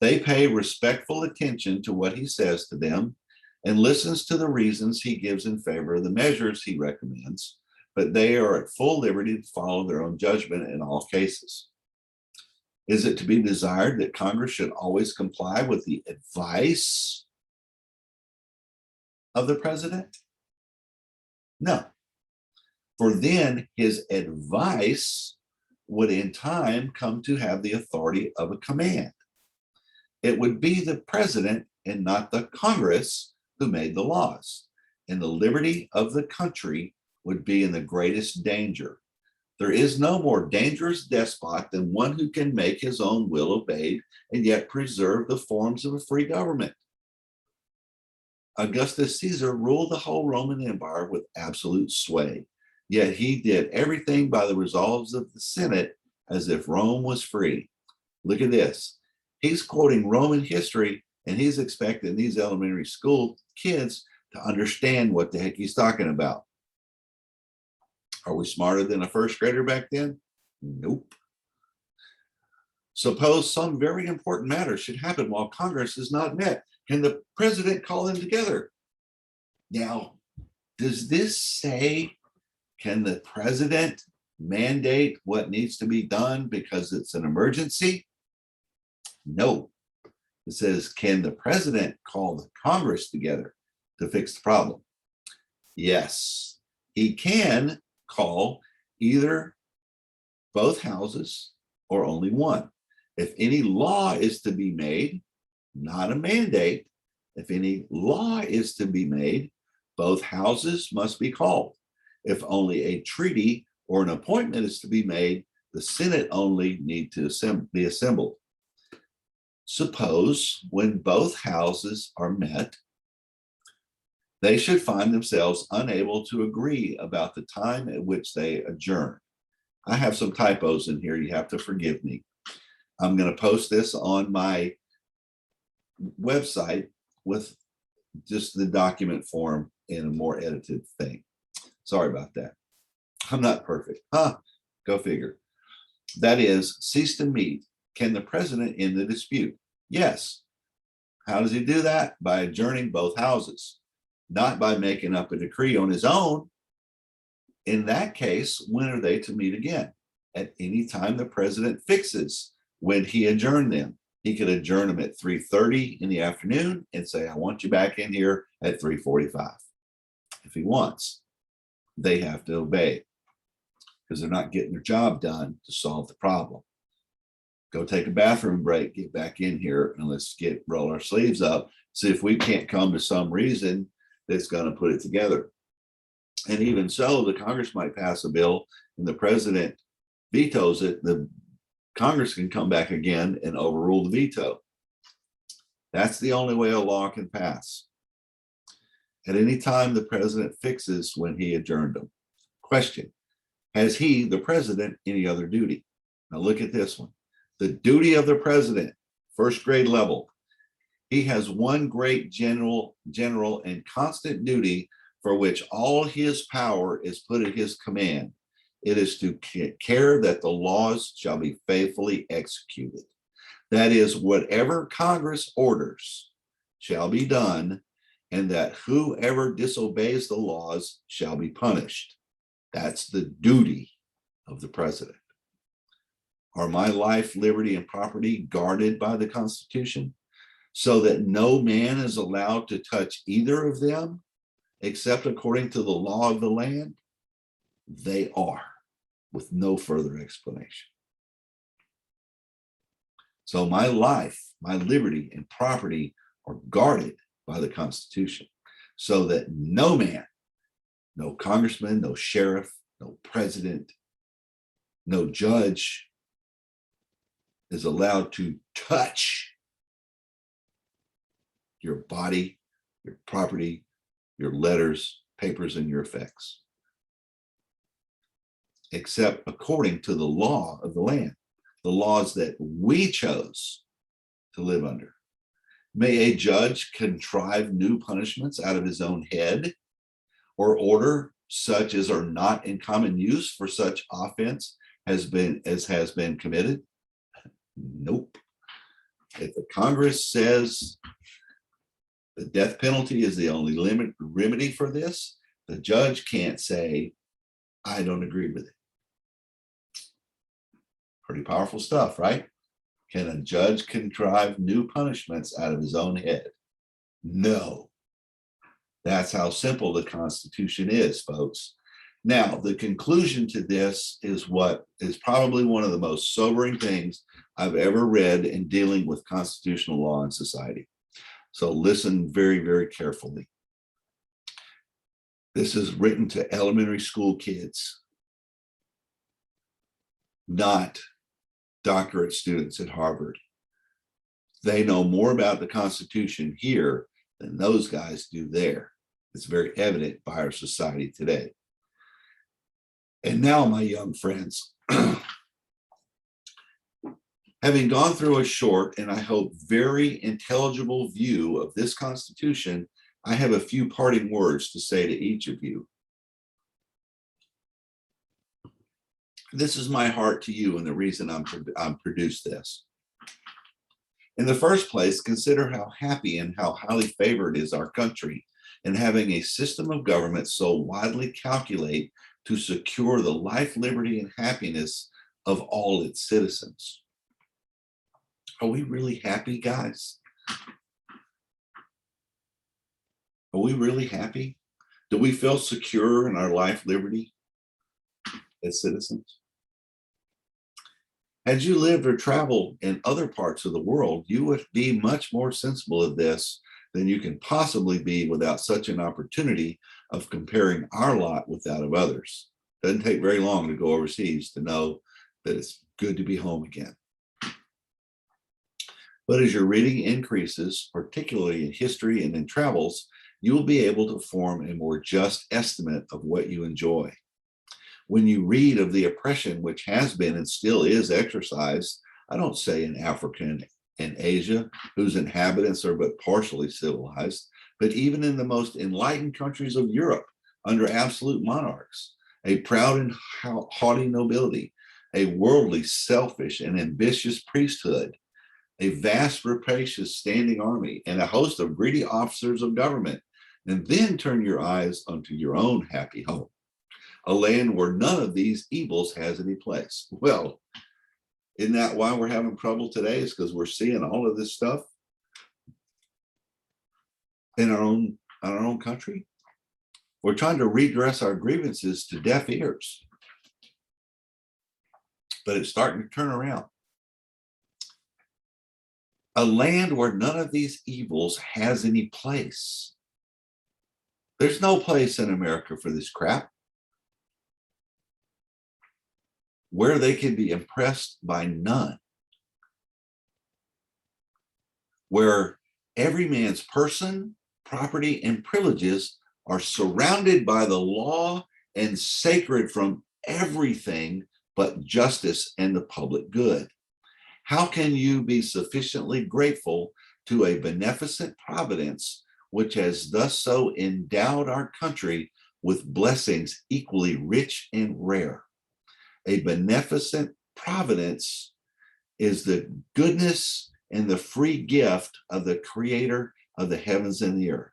They pay respectful attention to what he says to them and listens to the reasons he gives in favor of the measures he recommends, but they are at full liberty to follow their own judgment in all cases. Is it to be desired that Congress should always comply with the advice of the president? No. For then his advice would in time come to have the authority of a command. It would be the president and not the Congress who made the laws, and the liberty of the country would be in the greatest danger. There is no more dangerous despot than one who can make his own will obeyed and yet preserve the forms of a free government. Augustus Caesar ruled the whole Roman Empire with absolute sway, yet he did everything by the resolves of the Senate as if Rome was free. Look at this. He's quoting Roman history, and he's expecting these elementary school kids to understand what the heck he's talking about. Are we smarter than a first grader back then? Nope. Suppose some very important matter should happen while Congress is not met. Can the president call them together? Now, does this say, can the president mandate what needs to be done because it's an emergency? No. It says, can the president call the Congress together to fix the problem? Yes, he can call either both houses or only one. If any law is to be made, not a mandate, if any law is to be made, both houses must be called. If only a treaty or an appointment is to be made, the Senate only need to be assembled. Suppose when both houses are met, they should find themselves unable to agree about the time at which they adjourn. I have some typos in here. You have to forgive me. I'm going to post this on my website with just the document form in a more edited thing. Sorry about that. I'm not perfect. Go figure. That is, cease to meet. Can the president end the dispute? Yes. How does he do that? By adjourning both houses, not by making up a decree on his own. In that case, when are they to meet again? At any time the president fixes when he adjourned them. He could adjourn them at 3:30 in the afternoon and say, I want you back in here at 3:45. If he wants, they have to obey because they're not getting their job done to solve the problem. Go take a bathroom break, get back in here, and let's roll our sleeves up, see if we can't come to some reason that's going to put it together. And even so, the Congress might pass a bill and the president vetoes it. The Congress can come back again and overrule the veto. That's the only way a law can pass. At any time, the president fixes when he adjourned them. Question, has he, the president, any other duty? Now look at this one. The duty of the president, first grade level. He has one great general and constant duty for which all his power is put at his command. It is to care that the laws shall be faithfully executed. That is, whatever Congress orders shall be done, and that whoever disobeys the laws shall be punished. That's the duty of the president. Are my life, liberty, and property guarded by the Constitution so that no man is allowed to touch either of them except according to the law of the land? They are, with no further explanation. So my life, my liberty, and property are guarded by the Constitution so that no man, no congressman, no sheriff, no president, no judge is allowed to touch your body, your property, your letters, papers, and your effects, except according to the law of the land, the laws that we chose to live under. May a judge contrive new punishments out of his own head, or order such as are not in common use for such offense as has been committed? Nope. If the Congress says the death penalty is the only remedy for this, the judge can't say, I don't agree with it. Pretty powerful stuff, right? Can a judge contrive new punishments out of his own head? No. That's how simple the Constitution is, folks. Now, the conclusion to this is what is probably one of the most sobering things I've ever read in dealing with constitutional law in society. So listen very, very carefully. This is written to elementary school kids, not doctorate students at Harvard. They know more about the Constitution here than those guys do there. It's very evident by our society today. And now, my young friends, having gone through a short and I hope very intelligible view of this Constitution, I have a few parting words to say to each of you. This is my heart to you and the reason I'm produced this. In the first place, consider how happy and how highly favored is our country in having a system of government so widely calculate to secure the life, liberty, and happiness of all its citizens. Are we really happy, guys? Are we really happy? Do we feel secure in our life, liberty as citizens? Had you lived or traveled in other parts of the world, you would be much more sensible of this than you can possibly be without such an opportunity of comparing our lot with that of others. Doesn't take very long to go overseas to know that it's good to be home again. But as your reading increases, particularly in history and in travels, you will be able to form a more just estimate of what you enjoy. When you read of the oppression which has been and still is exercised, I don't say in Africa and Asia, whose inhabitants are but partially civilized, but even in the most enlightened countries of Europe under absolute monarchs, a proud and haughty nobility, a worldly, selfish, and ambitious priesthood, a vast, rapacious standing army, and a host of greedy officers of government, and then turn your eyes unto your own happy home, a land where none of these evils has any place. Well, isn't that why we're having trouble today? Is because we're seeing all of this stuff in our own country. We're trying to redress our grievances to deaf ears, but it's starting to turn around. A land where none of these evils has any place. There's no place in America for this crap, where they can be impressed by none, where every man's person, property, and privileges are surrounded by the law and sacred from everything but justice and the public good. How can you be sufficiently grateful to a beneficent providence which has thus so endowed our country with blessings equally rich and rare? A beneficent providence is the goodness and the free gift of the creator of the heavens and the earth.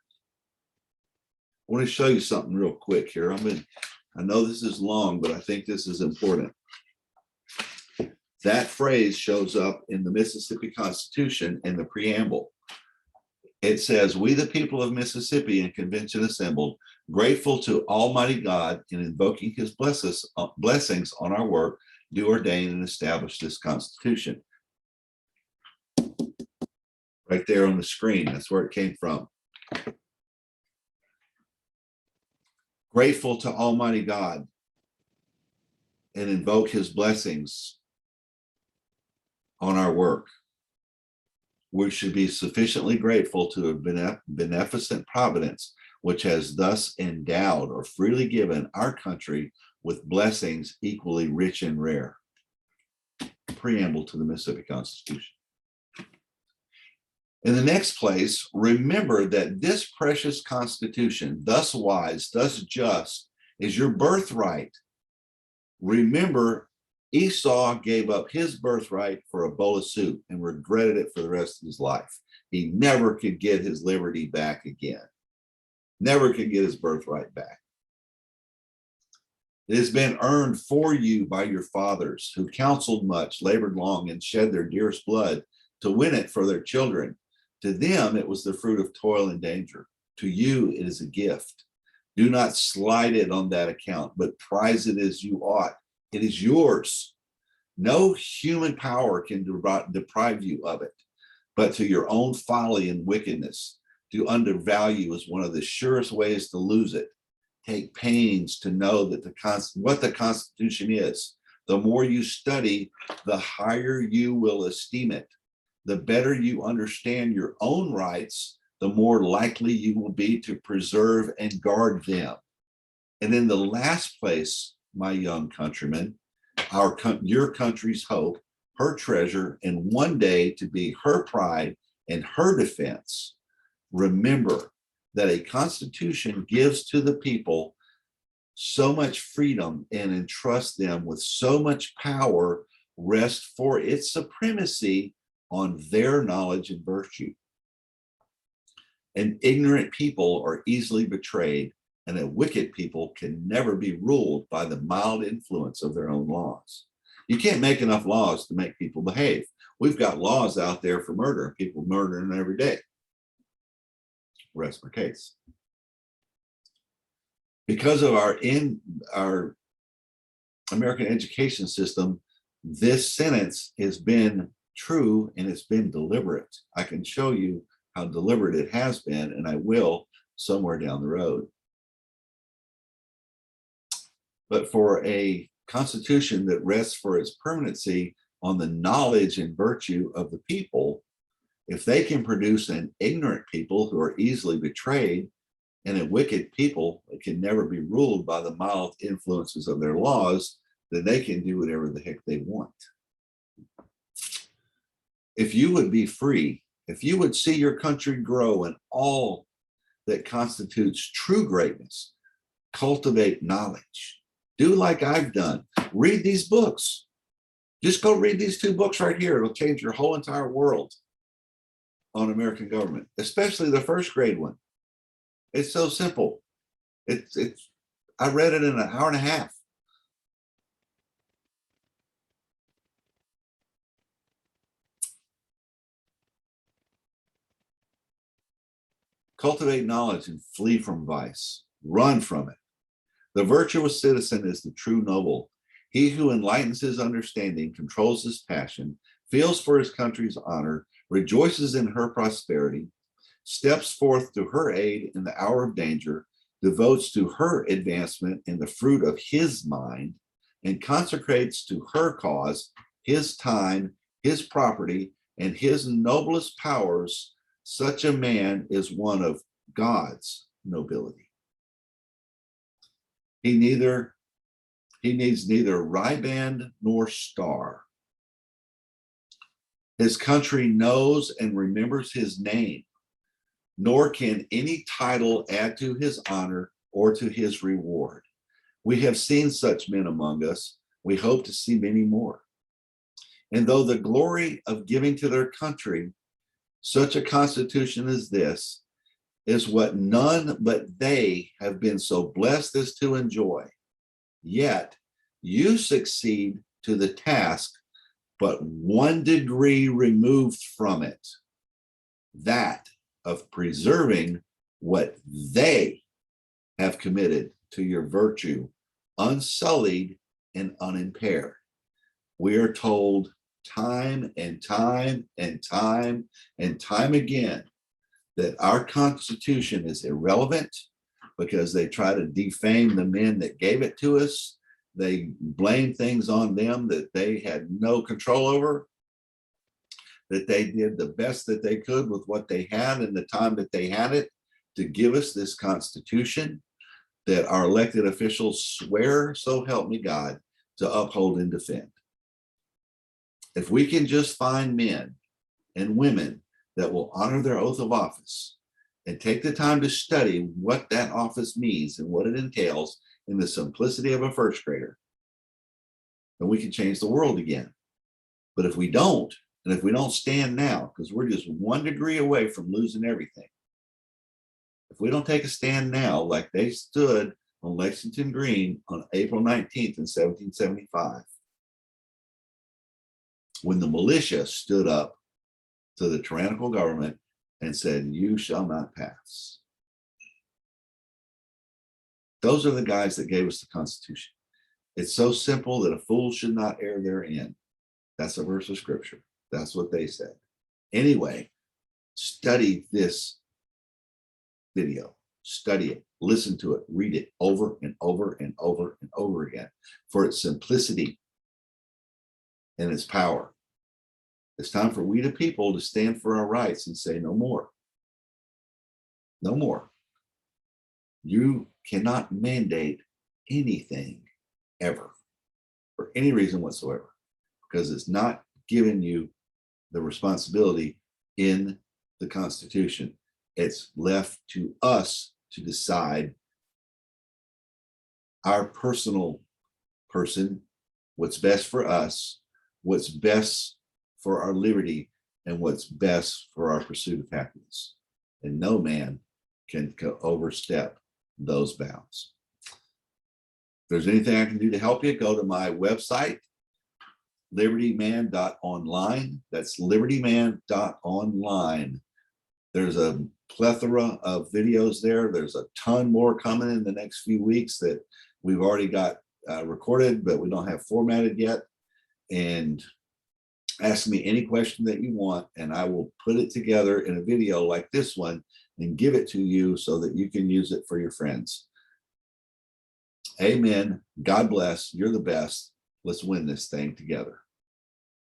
I want to show you something real quick here. I know this is long, but I think this is important. That phrase shows up in the Mississippi Constitution in the preamble. It says, "We, the people of Mississippi and convention assembled, grateful to Almighty God in invoking his blessings on our work, do ordain and establish this Constitution." Right there on the screen, that's where it came from. Grateful to Almighty God and invoke his blessings on our work. We should be sufficiently grateful to a beneficent providence which has thus endowed or freely given our country with blessings equally rich and rare. Preamble to the Mississippi Constitution. In the next place, remember that this precious Constitution, thus wise, thus just, is your birthright. Remember Esau gave up his birthright for a bowl of soup and regretted it for the rest of his life. He never could get his liberty back again. Never could get his birthright back. It has been earned for you by your fathers, who counseled much, labored long, and shed their dearest blood to win it for their children. To them, it was the fruit of toil and danger. To you, it is a gift. Do not slight it on that account, but prize it as you ought. It is yours. No human power can deprive you of it, but to your own folly and wickedness, to undervalue is one of the surest ways to lose it. Take pains to know that what the Constitution is. The more you study, the higher you will esteem it. The better you understand your own rights, the more likely you will be to preserve and guard them. And in the last place, my young countrymen, your country's hope, her treasure, and one day to be her pride and her defense, remember that a constitution gives to the people so much freedom and entrusts them with so much power, rests for its supremacy on their knowledge and virtue. And ignorant people are easily betrayed, and a wicked people can never be ruled by the mild influence of their own laws. You can't make enough laws to make people behave. We've got laws out there for murder, people murdering every day. Rest my case. Because of our American education system, this sentence has been true and it's been deliberate. I can show you how deliberate it has been, and I will somewhere down the road. But for a constitution that rests for its permanency on the knowledge and virtue of the people, if they can produce an ignorant people who are easily betrayed and a wicked people that can never be ruled by the mild influences of their laws, then they can do whatever the heck they want. If you would be free, if you would see your country grow in all that constitutes true greatness, cultivate knowledge. Do like I've done. Read these books. Just go read these 2 books right here. It'll change your whole entire world on American government, especially the first grade one. It's so simple. I read it in an hour and a half. Cultivate knowledge and flee from vice. Run from it. The virtuous citizen is the true noble. He who enlightens his understanding, controls his passion, feels for his country's honor, rejoices in her prosperity, steps forth to her aid in the hour of danger, devotes to her advancement in the fruit of his mind, and consecrates to her cause his time, his property, and his noblest powers. Such a man is one of God's nobility. He needs neither riband nor star. His country knows and remembers his name, nor can any title add to his honor or to his reward. We have seen such men among us. We hope to see many more. And though the glory of giving to their country such a constitution as this is what none but they have been so blessed as to enjoy, yet you succeed to the task but 1 degree removed from it, that of preserving what they have committed to your virtue, unsullied and unimpaired. We are told time and time and time and time again that our Constitution is irrelevant because they try to defame the men that gave it to us. They blame things on them that they had no control over, that they did the best that they could with what they had in the time that they had it to give us this Constitution that our elected officials swear, so help me God, to uphold and defend. If we can just find men and women that will honor their oath of office and take the time to study what that office means and what it entails in the simplicity of a first grader, then we can change the world again. But if we don't, and if we don't stand now, because we're just 1 degree away from losing everything, if we don't take a stand now, like they stood on Lexington Green on April 19th in 1775, when the militia stood up to the tyrannical government and said, "You shall not pass." Those are the guys that gave us the Constitution. It's so simple that a fool should not err therein. That's a verse of scripture. That's what they said. Anyway, study this video, study it, listen to it, read it over and over and over and over again for its simplicity and its power. It's time for we the people to stand for our rights and say no more. No more. You cannot mandate anything ever for any reason whatsoever, because it's not giving you the responsibility in the Constitution. It's left to us to decide our personal person, what's best for us, what's best for our liberty, and what's best for our pursuit of happiness. And no man can overstep those bounds. If there's anything I can do to help you, go to my website, libertyman.online. That's libertyman.online. There's a plethora of videos there. There's a ton more coming in the next few weeks that we've already got recorded, but we don't have formatted yet. And ask me any question that you want, and I will put it together in a video like this one and give it to you so that you can use it for your friends. Amen. God bless. You're the best. Let's win this thing together.